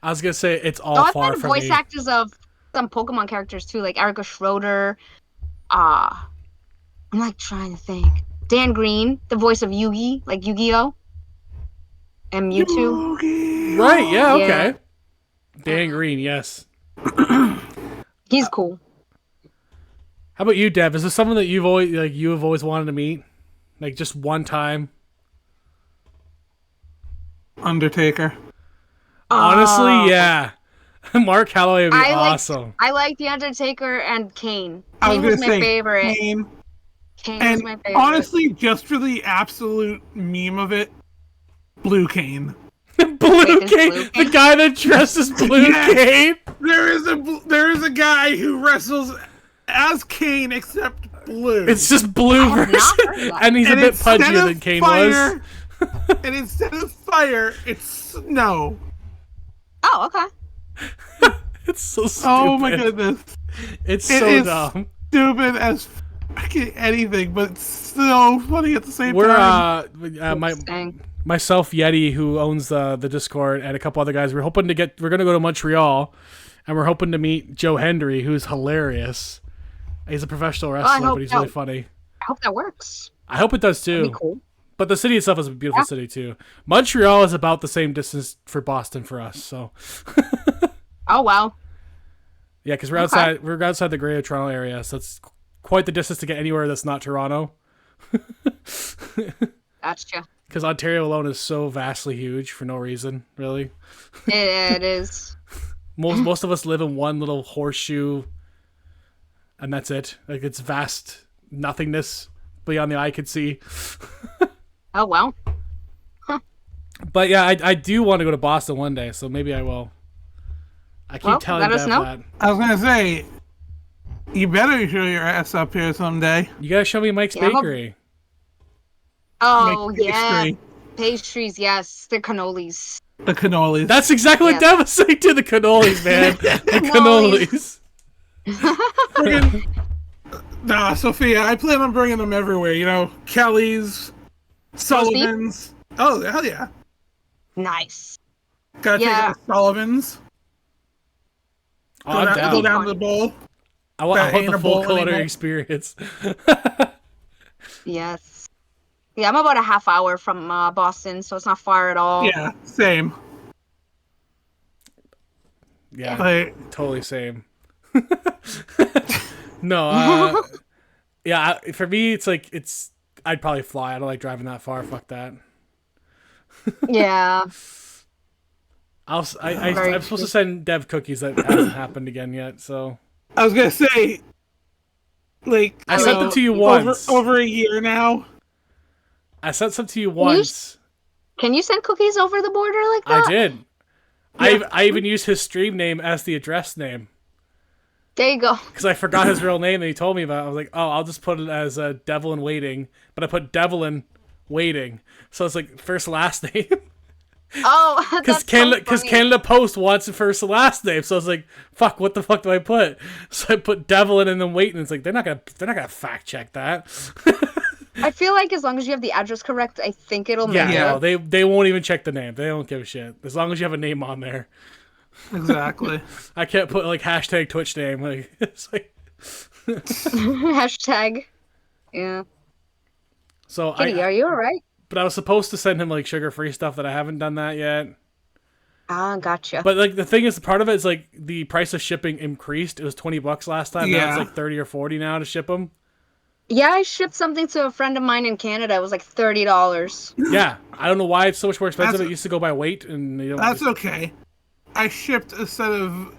was going to say, it's all Oh, I've far met from voice me. actors of some Pokemon characters too, like Erica Schroeder. I'm like trying to think. Dan Green, the voice of Yugi, like Yu-Gi-Oh! And Mewtwo. Yugi. Right, yeah, Yeah. okay. Dan Green, yes. He's cool. How about you, Dev? Is this someone that you have always wanted to meet? Like, just one time? Undertaker. Honestly, yeah. Mark Calloway would be I awesome. I like The Undertaker and Kane. I Kane was was gonna my say favorite. Kane. Kane was And my favorite. honestly, just for the absolute meme of it, Blue Kane. Blue there's Kane, Blue the Kane? guy that dresses Blue Yes. Kane. There is a guy who wrestles as Kane except blue. It's just blue I have version, not heard of that. and he's a And bit instead pudgier of than Kane fire, was. And instead of fire, it's snow. Oh, okay. It's so stupid. Oh my goodness. It's It so is dumb. stupid as fucking anything, but it's so funny at the same We're time. Dang. myself, Yeti, who owns the Discord, and a couple other guys. We're gonna go to Montreal, and we're hoping to meet Joe Hendry, who's hilarious. He's a professional wrestler, hope but he's so. really funny. I hope that works. I hope it does too. That'd be cool. But the city itself is a beautiful Yeah. city too. Montreal is about the same distance for Boston for us. So Oh, wow. yeah, because we're Okay. outside the Greater Toronto area, so it's quite the distance to get anywhere that's not Toronto. Gotcha. Because Ontario alone is so vastly huge for no reason, really. It is. Most of us live in one little horseshoe, and that's it. Like, it's vast nothingness beyond the eye could see. Oh, well. But yeah, I do want to go to Boston one day, so maybe I will. I keep Well, telling let us Bev know. that. I was gonna say, you better show your ass up here someday. You gotta show me Mike's Yeah, I'm a- Bakery. Oh, Make yeah. pastry, Pastries, yes. They're cannolis. the cannolis. That's exactly what Yeah. Dev was saying to the cannolis, man. The cannolis. Friggin- Nah, Sophia, I plan on bringing them everywhere. You know, Kelly's, Sullivan's. Oh, hell yeah. Nice. Gotta Yeah. take it to Sullivan's. Oh, I'm Go down. down to the bowl. I want That ain't the a full bowl culinary anymore. experience. Yes. Yeah, I'm about a half hour from Boston, so it's not far at all. Yeah, same. Yeah, Like, totally same. No, yeah, for me, it's like, I'd probably fly. I don't like driving that far. Fuck that. Yeah. I'm Very supposed to send Dev cookies. That hasn't happened again yet, so. I was gonna say, like, I sent them to you once. Over a year now. I sent some to you once. Can you send cookies over the border like that? I did. I even used his stream name as the address name. There you go. Because I forgot his real name that he told me about. I was like, oh, I'll just put it as Devil in Waiting. But I put Devil in Waiting. So it's like first last name. Oh, Because that's so funny. Canada Post wants it first and last name. So I was like, fuck, what the fuck do I put? So I put Devil in and then Waiting. It's like, they're not gonna fact check that. I feel like as long as you have the address correct, I think it'll make Yeah, it. no, they won't even check the name. They don't give a shit. As long as you have a name on there. Exactly. I can't put like hashtag Twitch name. Like, it's like, Hashtag. Yeah. so Kitty, are you alright? but I was supposed to send him like sugar-free stuff that I haven't done that yet. Ah, gotcha. But like the thing is, part of it is like the price of shipping increased. It was $20 last time. Now Yeah. it's like 30 or 40 now to ship them. Yeah, I shipped something to a friend of mine in Canada. It was like $30. Yeah, I don't know why it's so much more expensive. That's- It used to go by weight, and you know, That's okay. I shipped a set of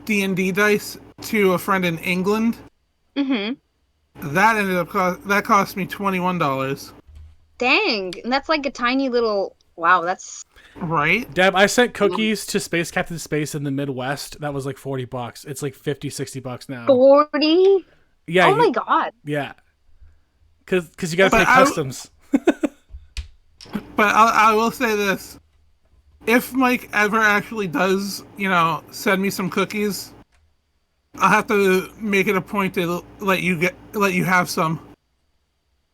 D&D dice to a friend in England. Mm-hmm. That cost me $21. Dang, and that's like a tiny little. Wow, that's Right? Deb, I sent cookies to Space Captain Space in the Midwest. That was like $40. It's like $50-$60 now. 40. Yeah. Oh my god. Yeah. Because you got to pay But customs. But I will say this: if Mike ever actually does, send me some cookies, I'll have to make it a point to let you have some.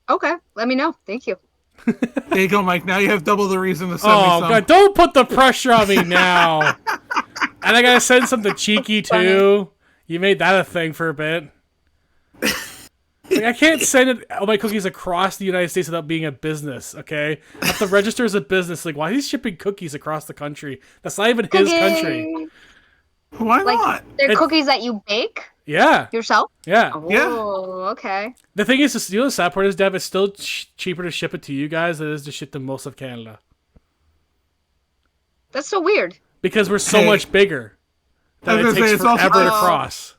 Okay, let me know. Thank you. There you go, Mike. Now you have double the reason to send me some. Oh god! Don't put the pressure on me now. And I gotta send something cheeky too. You made that a thing for a bit. Like, I can't send all my cookies across the United States without being a business, okay? I have to register as a business. Like, why is he shipping cookies across the country? That's not even his country. Why Like, not? they're cookies that you bake Yeah. yourself? Yeah. Oh, okay. The thing is, the sad part is, Dev, it's still cheaper to ship it to you guys than it is to ship to most of Canada. That's so weird. Because we're so much bigger that it takes forever to cross.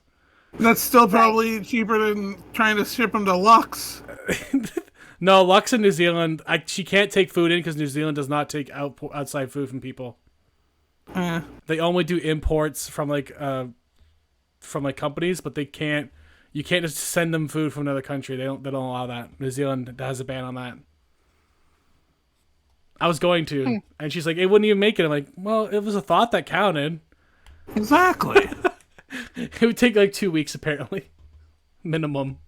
That's still probably cheaper than trying to ship them to Lux. No, Lux in New Zealand, she can't take food in because New Zealand does not take outside food from people. They only do imports from companies, but they can't. You can't just send them food from another country. They don't allow that. New Zealand has a ban on that. I was going to, and she's like, "It wouldn't even make it." I'm like, "Well, it was a thought that counted." Exactly. It would take like 2 weeks apparently, minimum.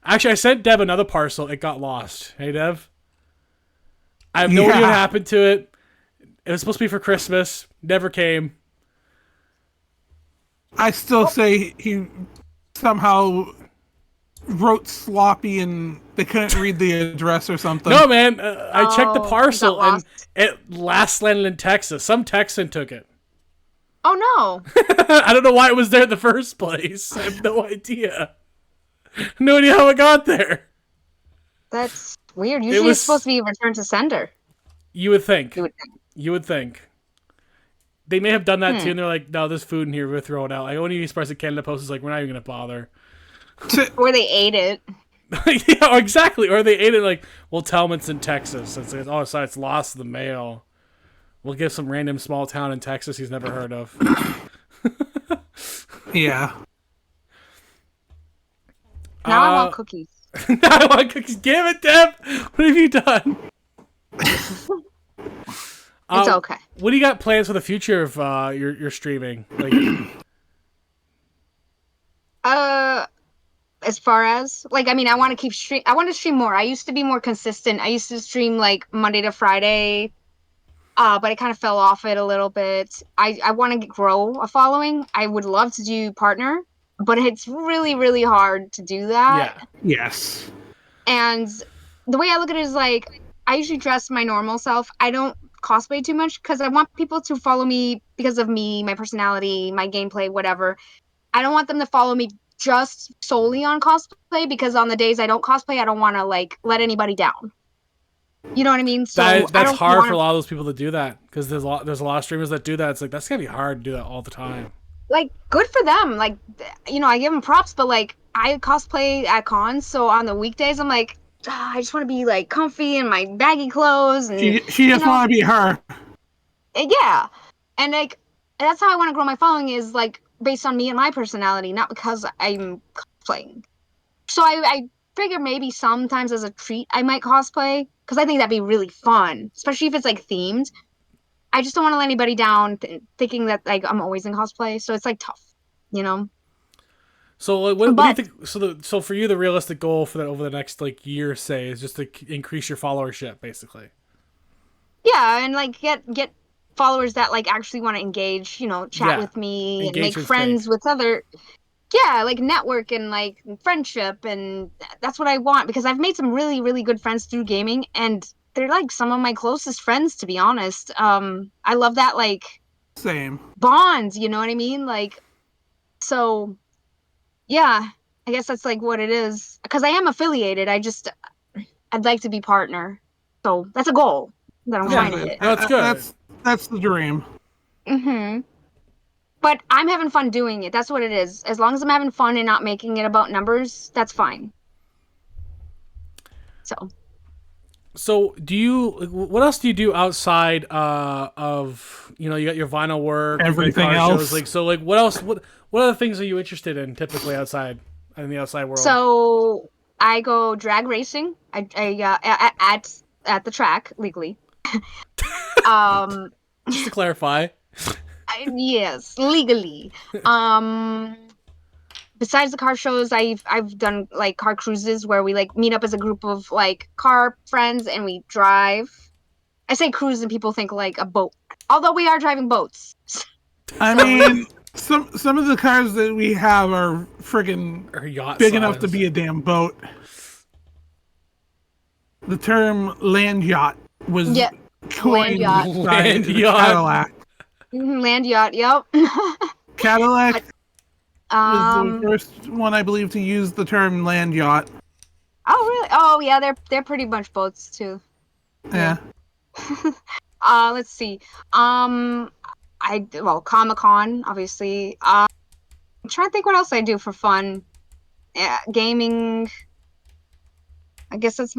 Actually, I sent Deb another parcel. It got lost. Hey, Dev. I have no idea what happened to it. It was supposed to be for Christmas. Never came. I still say he somehow wrote sloppy and they couldn't read the address or something. No, man. I checked the parcel and lost. it last landed in Texas. Some Texan took it. Oh no. I don't know why it was there in the first place. I have no idea. No idea how it got there. That's weird. Usually it's supposed to be returned to sender. You would think. You would think. They may have done that too, and they're like, no, there's food in here, we're throwing it out. I wouldn't even be surprised if Canada Post is like, we're not even going to bother. Or they ate it. Yeah, exactly. Or they ate it like, we'll tell them it's in Texas. It's like, oh, so it's lost in the mail. We'll give some random small town in Texas he's never heard of. Yeah. Now I want cookies. Now I want cookies. Give it, Deb! What have you done? It's okay. What do you got plans for the future of your streaming? Like, as far as I want to I want to stream more. I used to be more consistent. I used to stream like Monday to Friday, but I kind of fell off it a little bit. I want to grow a following. I would love to do partner, but it's really, really hard to do that. yeah. Yes. And the way I look at it is like, I usually dress my normal self. I don't cosplay too much because I want people to follow me because of me, my personality, my gameplay, whatever. I don't want them to follow me just solely on cosplay because on the days I don't cosplay, I don't want to like let anybody down. You know what I mean? So that's hard for a lot of those people to do that because there's a lot of streamers that do that. It's like, that's gonna be hard to do that all the time. Like, good for them. Like, I give them props, but like, I cosplay at cons, so on the weekdays, I'm like, I just want to be like comfy in my baggy clothes, and she just want to be her. Yeah, and like that's how I want to grow my following is like based on me and my personality, not because I'm cosplaying. So I figure maybe sometimes as a treat I might cosplay because I think that'd be really fun, especially if it's like themed. I just don't want to let anybody down thinking that like I'm always in cosplay, so it's like tough, you know. So like, what do you think? So for you, the realistic goal for that over the next like year, say, is just to increase your followership, basically. Yeah, and like get followers that like actually want to engage, chat with me and make friends with other. Yeah, like network and like friendship, and that's what I want because I've made some really, really good friends through gaming, and they're like some of my closest friends, to be honest. I love that like same bonds, you know what I mean? Like, so. Yeah, I guess that's like what it is. Because I am affiliated. I'd like to be partner. So that's a goal that I'm trying to hit. That's good. That's the dream. But I'm having fun doing it. That's what it is. As long as I'm having fun and not making it about numbers, that's fine. So, do you? What else do you do outside of you got your vinyl work, your Everything car else. shows? What else? What other things are you interested in typically outside in the outside world? So I go drag racing. At the track legally. Just to clarify. Yes, legally. Um, Besides the car shows, I've done like car cruises where we like meet up as a group of like car friends and we drive. I say cruise and people think like a boat, although we are driving boats. I mean, some of the cars that we have are friggin' Or yacht big size. enough to be a damn boat. The term land yacht was coined Land yacht. by Land the yacht. Cadillac. Land yacht. Yep. Cadillac was the Um. first one, I believe, to use the term land yacht. Oh really? Oh yeah, they're pretty much boats too. Yeah. Let's see. Comic-Con, obviously. I'm trying to think what else I do for fun. Yeah, gaming. I guess that's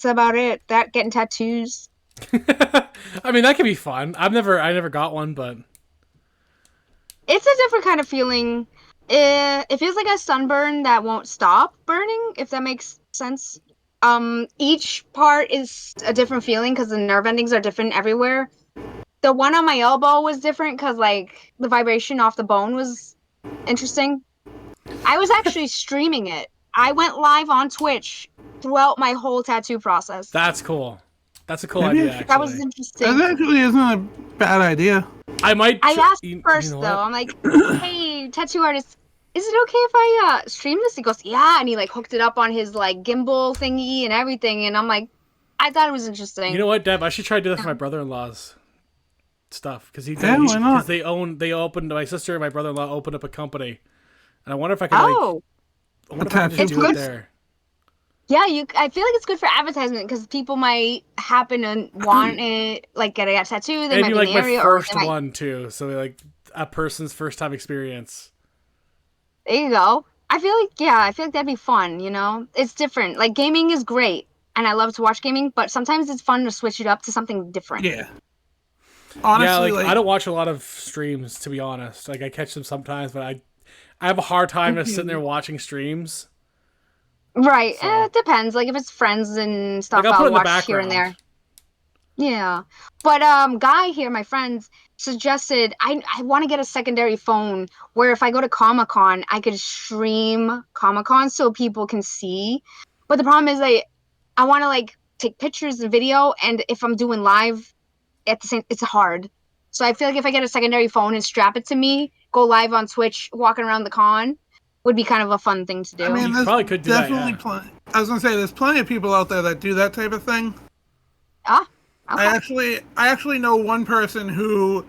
about it. That getting tattoos. I mean, that can be fun. I never got one, but It's a different kind of feeling. It feels like a sunburn that won't stop burning, if that makes sense. Each part is a different feeling because the nerve endings are different everywhere. The one on my elbow was different because like the vibration off the bone was interesting. I was actually streaming it. I went live on Twitch throughout my whole tattoo process. that's cool. That's a cool Maybe idea. I should- That was Actually, interesting. That actually isn't a bad idea. I might. I asked you first know though. what? I'm like, "Hey, tattoo artist, is it okay if I stream this?" He goes, "Yeah," and he like hooked it up on his like gimbal thingy and everything. And I'm like, I thought it was interesting. You know what, Deb? I should try to do that for my brother-in-law's stuff because Yeah, why not? they opened my sister and my brother-in-law opened up a company, and I wonder if I can Oh, I wonder if I can It's just do it good. there. yeah. I feel like it's good for advertisement because people might happen to want it, like get a tattoo. They It'd might be be like in the my area, or first they might. one too, so like a person's first time experience. There you go. I feel like that'd be fun. It's different. Like gaming is great, and I love to watch gaming, but sometimes it's fun to switch it up to something different. Yeah. Honestly, Yeah, like I don't watch a lot of streams to be honest. Like I catch them sometimes, but I have a hard time just sitting there watching streams. Right. So- It depends. Like if it's friends and stuff, Like I'll put it I'll in the watch here and background. there. Yeah. But Guy here, my friends, suggested I want to get a secondary phone where if I go to Comic-Con, I could stream Comic-Con so people can see. But the problem is I want to like take pictures and video, and if I'm doing live at the same, it's hard. So I feel like if I get a secondary phone and strap it to me, go live on Twitch, walking around the con, would be kind of a fun thing to do. I mean, You there's probably could do that, definitely yeah. plenty. I was gonna say there's plenty of people out there that do that type of thing. Okay. I actually know one person who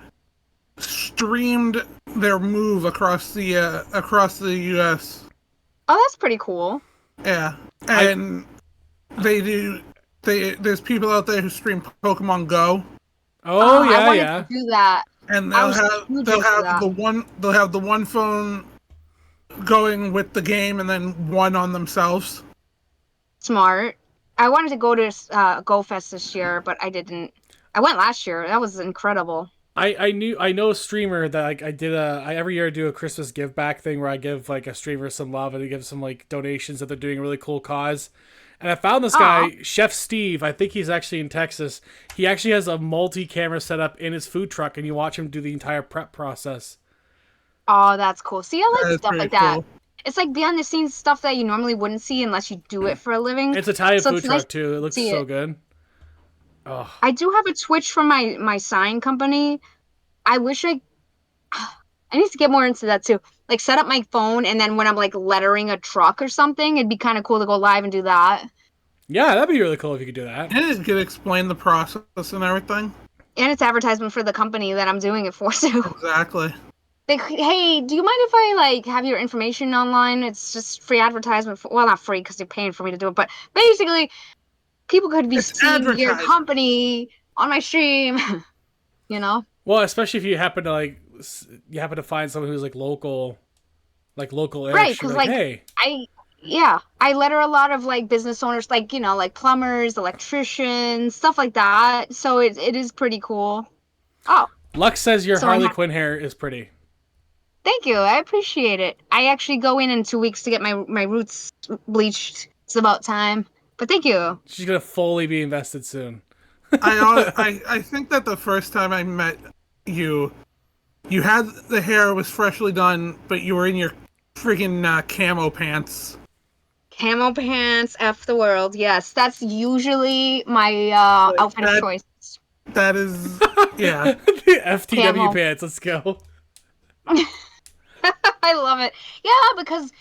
streamed their move across the U.S. Oh, that's pretty cool. Yeah, and there's people out there who stream Pokemon Go, Oh I yeah, wanted yeah. to do that. and I they'll was have huge they'll into have that. the one phone going with the game and then one on themselves. Smart. I wanted to go to GoFest this year, but I didn't. I went last year. That was incredible. I know a streamer that like I every year do a Christmas give back thing where I give like a streamer some love and I give some like donations that they're doing a really cool cause. And I found this guy, Chef Steve. I think he's actually in Texas. He actually has a multi-camera setup in his food truck, and you watch him do the entire prep process. Oh, that's cool. See, I That like is stuff pretty like that. cool. It's like behind the scenes stuff that you normally wouldn't see unless you do it for a living. It's Italian So food it's truck nice too. It looks see so it. good. Oh, I do have a Twitch from my sign company. I wish I need to get more into that too. Like set up my phone, and then when I'm like lettering a truck or something, it'd be kind of cool to go live and do that. yeah, that'd be really cool if you could do that. And it could explain the process and everything. And it's advertisement for the company that I'm doing it for too. Exactly. Like, hey, do you mind if I like have your information online? It's just free advertisement. Well, not free because you're paying for me to do it, but basically, people could be It's seeing your advertising. company on my stream. you know? Well, especially if you happen to find someone who's like local Right, ish. You're because like, hey, I letter a lot of like business owners, like like plumbers, electricians, stuff like that. So it is pretty cool. Oh, Lux says your so Harley Quinn hair is pretty. thank you. I appreciate it. I actually go in 2 weeks to get my roots bleached. It's about time. But thank you. She's gonna fully be invested soon. I think that the first time I met you, you had the hair was freshly done, but you were in your freaking camo pants. Camo pants, F the world. Yes, that's usually my outfit of choice. That is, yeah. The FTW Camo. pants. Let's go. I love it. Yeah, because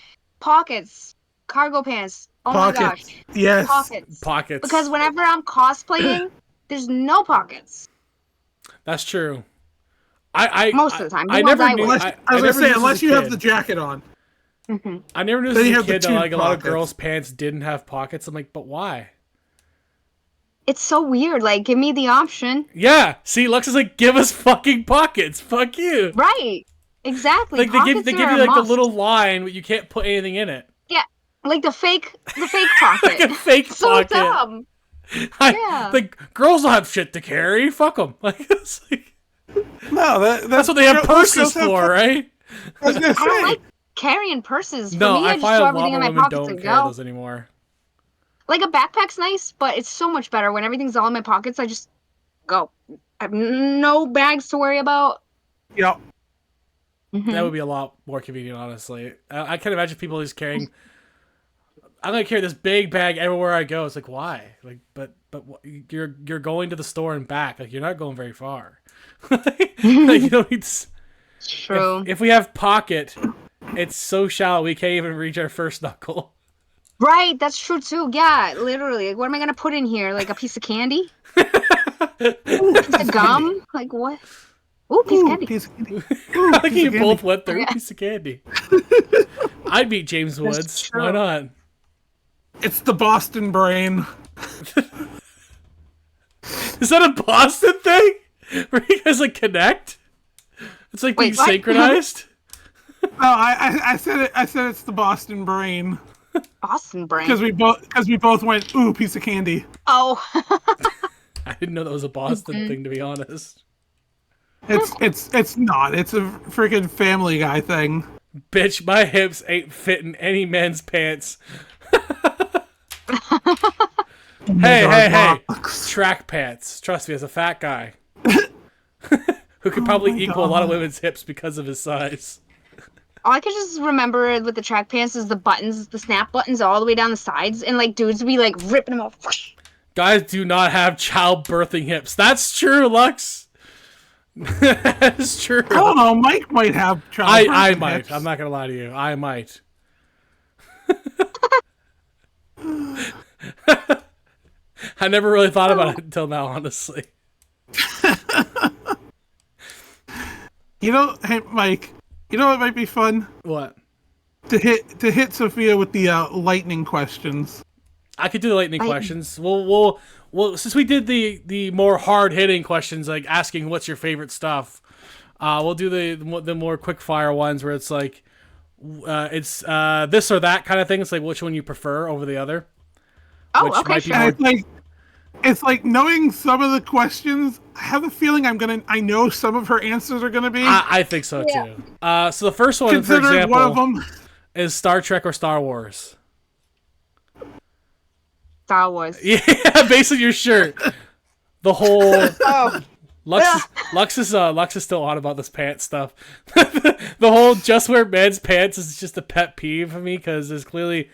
pockets, cargo pants. Oh Pockets. my gosh. Yes. Pockets. Because whenever I'm cosplaying, there's no pockets. That's true. I Most of the time. I The ones never I knew. wear. I was gonna say, never knew this unless as a you have kid. the jacket on. I never knew Then as you a have the kid that two like a lot of pockets. girls' pants didn't have pockets. I'm like, but why? It's so weird. Like, give me the option. Yeah. See, Lux is like, give us fucking pockets. Fuck you. Right. Exactly. Like they give Pockets you are a like the must. little line, but you can't put anything in it. Yeah. Like the fake pocket. Like a fake so pocket. dumb. Yeah. Like girls don't have shit to carry. Fuck them. Like, it's like No, that's what they have girls purses have- for, right? I was gonna I don't say. like carrying purses. For No, me, I I just find throw a lot everything more in my women pockets don't and carry go. those anymore. Like a backpack's nice, but it's so much better when everything's all in my pockets. I just go. I have no bags to worry about. Yep. That would be a lot more convenient, honestly. I can't imagine people just carrying. I'm gonna carry this big bag everywhere I go. It's like, why? Like, but you're going to the store and back. Like, you're not going very far. Like, you don't need. True. If we have pocket, it's so shallow we can't even reach our first knuckle. Right, that's true too. Yeah, literally. Like, what am I gonna put in here? Like a piece of candy? Piece of gum? Like what? Ooh, piece of candy. Piece of candy. I think you of both candy. went through a Yeah. piece of candy. I'd beat James Woods. true. Why not? It's the Boston brain. Is that a Boston thing? Where you guys like connect? It's like being Wait, what? synchronized. No, I said it. I said it's the Boston brain Boston brain. because we both went ooh piece of candy. Oh. I didn't know that was a Boston thing, to be honest. It's not. It's a freaking Family Guy thing. Bitch, my hips ain't fitting any men's pants. Hey, Box. track pants. Trust me, as a fat guy who could probably my equal a lot of God. women's hips because of his size. All I could just remember with the track pants is the buttons, the snap buttons all the way down the sides, and like dudes would be like ripping them off. Guys do not have childbirthing hips. That's true, Lux. That's true. I don't know. Mike might have trouble. I might. I'm not gonna lie to you. I might. I never really thought about it until now, honestly. You know, hey Mike. You know what might be fun What? to hit Sophia with the lightning questions. I could do the lightning questions. We'll since we did the more hard hitting questions, like asking what's your favorite stuff. We'll do the more quick fire ones where it's like it's this or that kind of thing. It's like which one you prefer over the other. Oh, Which okay, might be sure. more- It's like knowing some of the questions. I have a feeling I know some of her answers are gonna be. I think so too. So the first one, for Considering example, one of them. is Star Trek or Star Wars. Star Wars. Yeah, based on your shirt. The whole Oh. Lux is still on about this pants stuff. The whole just wear men's pants is just a pet peeve for me because there's clearly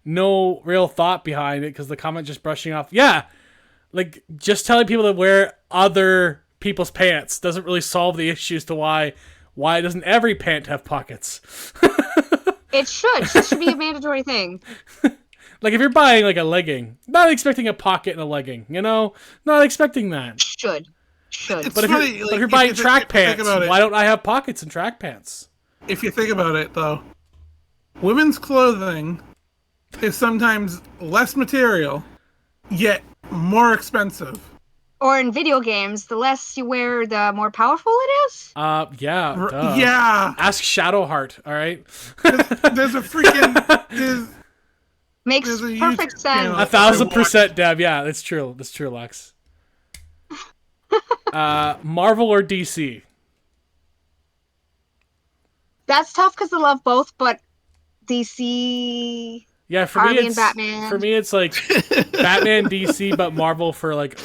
no real thought behind it because the comment just brushing off. Yeah, like just telling people to wear other people's pants doesn't really solve the issue as to why doesn't every pant have pockets? It should. It should be a mandatory thing. Like if you're buying like a legging, not expecting a pocket in a legging, you know, not expecting that. Should. It's But if funny, you're, like, but if you're if buying you think- track if you think pants, about it. why don't I have pockets in track pants? If you think about it, though, women's clothing is sometimes less material, yet more expensive. Or in video games, the less you wear, the more powerful it is. Yeah, duh. Yeah. Ask Shadowheart, all right? There's a freaking Makes there's a perfect YouTube channel. sense. 1,000%, Deb. Yeah, that's true. That's true, Lex. Marvel or DC? That's tough because I love both, but DC, Yeah, for Harley me and it's Batman. like Batman, DC, but Marvel for like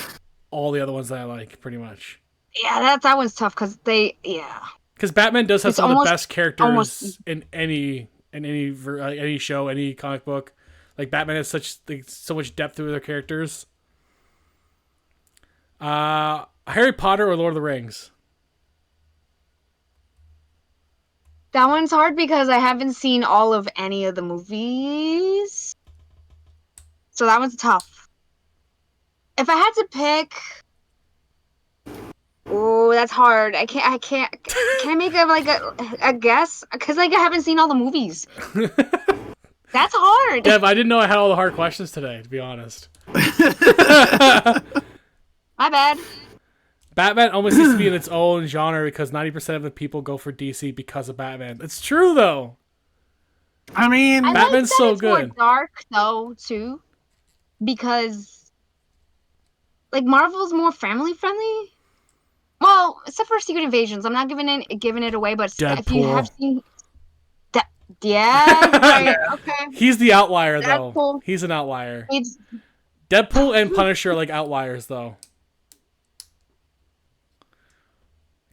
all the other ones that I like, pretty much. Yeah, that one's tough because yeah. Because Batman does have It's some of the almost- best characters almost- in any show, any comic book. Like Batman has so much depth through their characters. Harry Potter or Lord of the Rings? That one's hard because I haven't seen all of any of the movies. So that one's tough. If I had to pick, oh, that's hard. I can't. Can I make a guess? Because like I haven't seen all the movies. That's hard. Dev, I didn't know I had all the hard questions today, to be honest. My bad. Batman almost needs to be in its own genre because 90% of the people go for DC because of Batman. It's true, though. I mean, I Batman's like that so it's more good. dark though too, because like Marvel's more family friendly. Well, except for Secret Invasions, I'm not giving it away. But if you have Deadpool. seen that, yeah, right, okay. He's the outlier, though. Deadpool. He's an outlier. It's Deadpool and Punisher are like outliers, though.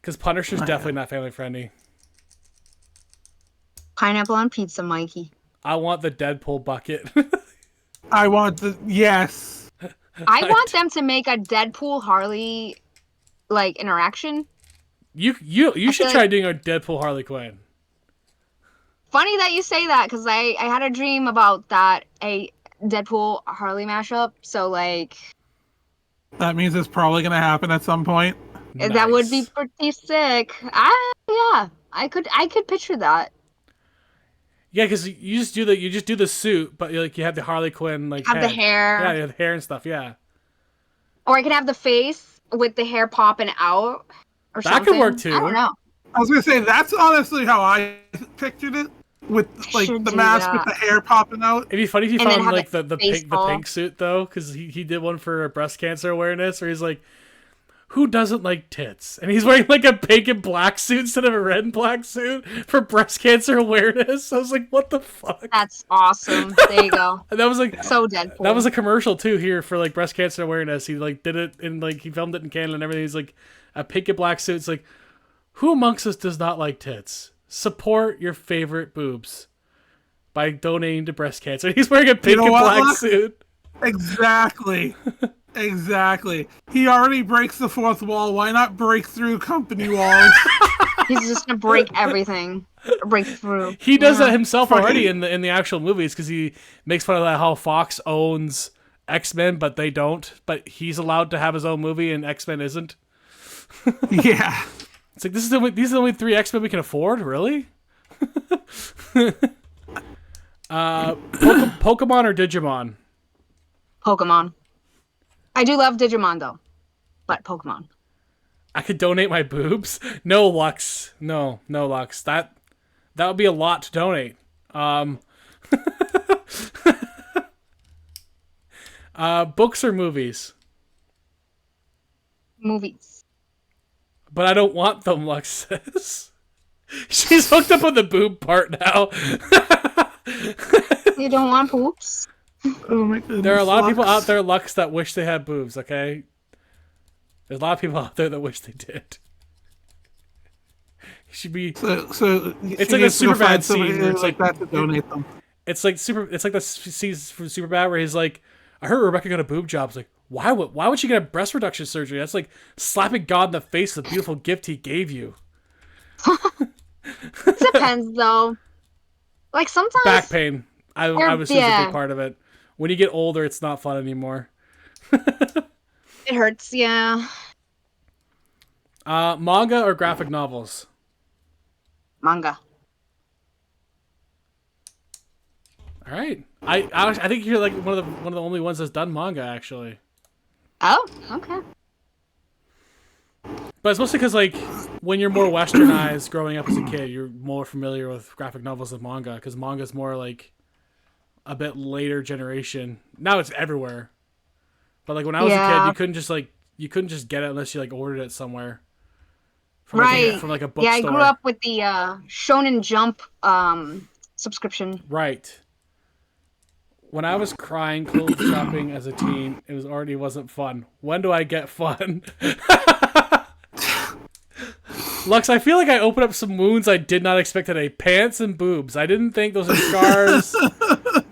Because Punisher's definitely not family friendly. pineapple on pizza, Mikey. I want the Deadpool bucket. I want the yes. I want them to make a Deadpool Harley like interaction. You should feel try like- doing a Deadpool Harley Quinn. Funny that you say that because I had a dream about that, a Deadpool Harley mashup. So like That means it's probably gonna happen at some point. that would be Nice. pretty sick. Yeah, I could picture that. Yeah, because you just do the suit, but like you have the Harley Quinn like Have the head. hair. Yeah, you have the hair and stuff. Yeah, Or I could have the face with the hair popping out or That something. could work, too. I don't know. I was gonna say that's honestly how I pictured it, with like should the do mask that. with the hair popping out. it'd be funny if you And then found have like it the baseball. pink suit though, because he did one for breast cancer awareness, where he's like, who doesn't like tits? And he's wearing like a pink and black suit instead of a red and black suit for breast cancer awareness. I was like, what the fuck? That's awesome. There you go. And that was like So Deadpool. that was a commercial too here for like breast cancer awareness. He like did it and like he filmed it in Canada and everything. He's like a pink and black suit. It's like, who amongst us does not like tits? Support your favorite boobs by donating to breast cancer. He's wearing a pink know and what, black Luck? suit. Exactly. Exactly. He already breaks the fourth wall. Why not break through company walls? He's just gonna break everything. Break through. He does Yeah. that himself already in the actual movies because he makes fun of that how Fox owns X-Men, but they don't. But he's allowed to have his own movie and X-Men isn't. Yeah. It's like these are the only 3 X-Men we can afford, really? Pokemon or Digimon? Pokemon. I do love Digimon though, but Pokemon. I could donate my boobs. No, Lux. No, Lux. That would be a lot to donate. Books or movies? Movies. But I don't want them, Lux says. She's hooked up on the boob part now. You don't want poops? Oh my goodness. There are a lot of people Lux. out there, Lux, that wish they had boobs, okay? There's a lot of people out there that wish they did. You should be... So It's she like a gets to go Superbad find somebody scene where it's like like- that to donate them. It's like the scene from Superbad where he's like, I heard Rebecca got a boob job. It's like, why would she get a breast reduction surgery? That's like slapping God in the face with the beautiful gift he gave you. It depends though. Like sometimes Back pain. I was a yeah. big part of it. When you get older, it's not fun anymore. it hurts. Yeah. Manga or graphic novels? Manga. All right. I think you're like one of the only ones that's done manga actually. Oh, okay. But it's mostly because, like, when you're more westernized growing up as a kid, you're more familiar with graphic novels and manga, because manga's more, like, a bit later generation. Now it's everywhere. But, like, when I was a kid, you couldn't just get it unless you, like, ordered it somewhere. From, Right. From, like, a Yeah, I bookstore. grew up with the Shonen Jump subscription. Right. When I was crying clothes shopping as a teen, it wasn't fun. When do I get fun? Lux, I feel like I opened up some wounds I did not expect today. Pants and boobs. I didn't think those are scars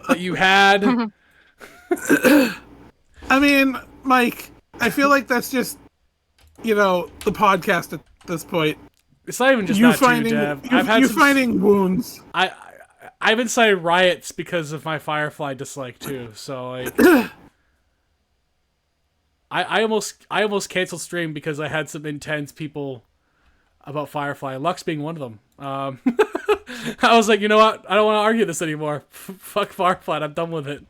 that you had. I mean, Mike, I feel like that's just, the podcast at this point. It's not even just You that finding, too, Dev. you finding wounds. I've incited riots because of my Firefly dislike too. So like, I almost canceled stream because I had some intense people about Firefly. Lux being one of them. I was like, you know what? I don't want to argue this anymore. Fuck Firefly. I'm done with it.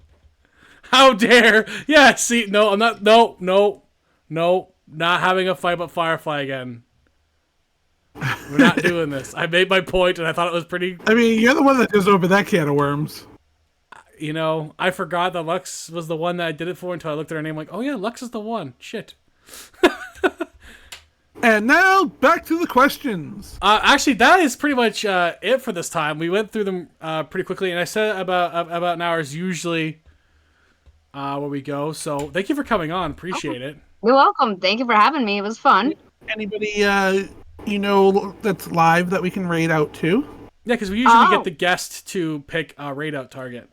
How dare? Yeah. See, no, I'm not. No. Not having a fight about Firefly again. We're not doing this. I made my point, and I thought it was pretty. I mean, you're the one that just opened that can of worms. I forgot that Lux was the one that I did it for until I looked at her name like, oh yeah, Lux is the one. Shit. And now, back to the questions. Actually, that is pretty much it for this time. We went through them pretty quickly, and I said about an hour is usually where we go. So thank you for coming on. Appreciate it. You're welcome. Thank you for having me. It was fun. Anybody, that's live that we can raid out to? Yeah, because we usually get the guest to pick a raid out target.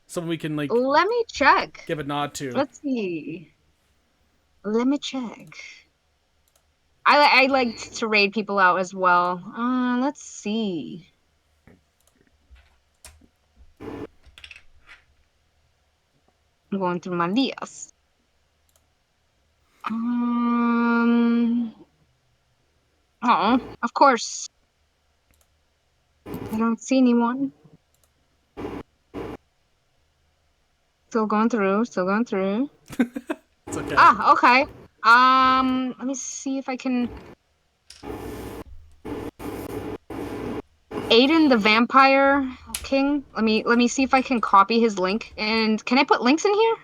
Someone we can, like... Let me check. Give a nod to. Let's see. Let me check. I like to raid people out as well. Let's see. I'm going through my list. Oh, of course. I don't see anyone. Still going through. It's okay. Okay. Let me see if I can. Aiden the Vampire King. Let me see if I can copy his link. And can I put links in here?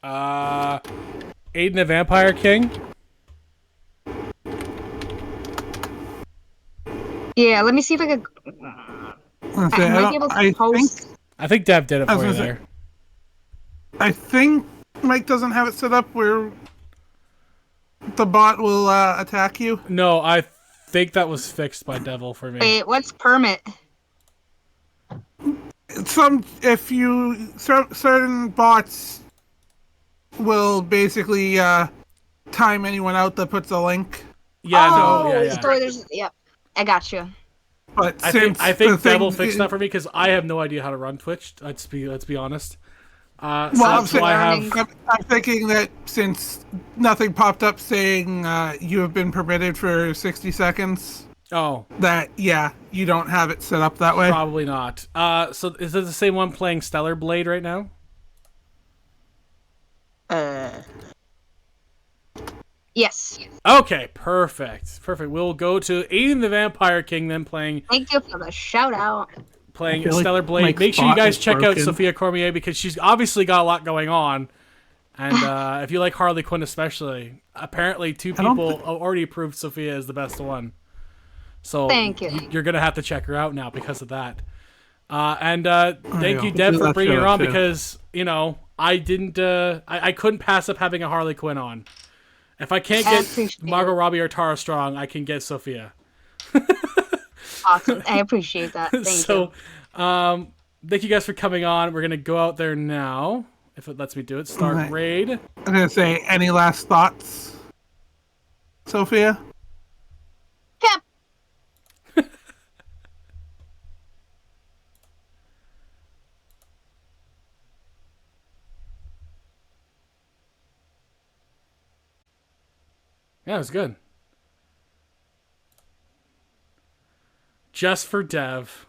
Aiden the Vampire King. Yeah, let me see if I could. I might be able to post. I think Dev did it for you there. I think Mike doesn't have it set up where the bot will attack you. No, I think that was fixed by Devil for me. Wait, what's permit? Certain bots will basically time anyone out that puts a link. Yeah, Yep, I got you. But I think Devil fixed that for me because I have no idea how to run Twitch. Let's be honest. I'm thinking that since nothing popped up saying you have been permitted for 60 seconds. Oh. That, you don't have it set up that way. Probably not. So is it the same one playing Stellar Blade right now? Yes. Okay, perfect. We'll go to Aiden the Vampire King then playing... Thank you for the shout out. Playing Stellar Blade. Make sure you guys check out Sophia Cormier because she's obviously got a lot going on. And if you like Harley Quinn especially, apparently two people already approved Sophia as the best one. So thank you. You're going to have to check her out now because of that. Thank you, Deb, for bringing her on because, I didn't... I couldn't pass up having a Harley Quinn on. If I can't get Margot Robbie or Tara Strong, I can get Sophia. Awesome. I appreciate that. Thank you. Thank you guys for coming on. We're going to go out there now. If it lets me do it. Start raid. I'm going to say, any last thoughts, Sophia? Yep. Yeah, it was good. Just for Dev.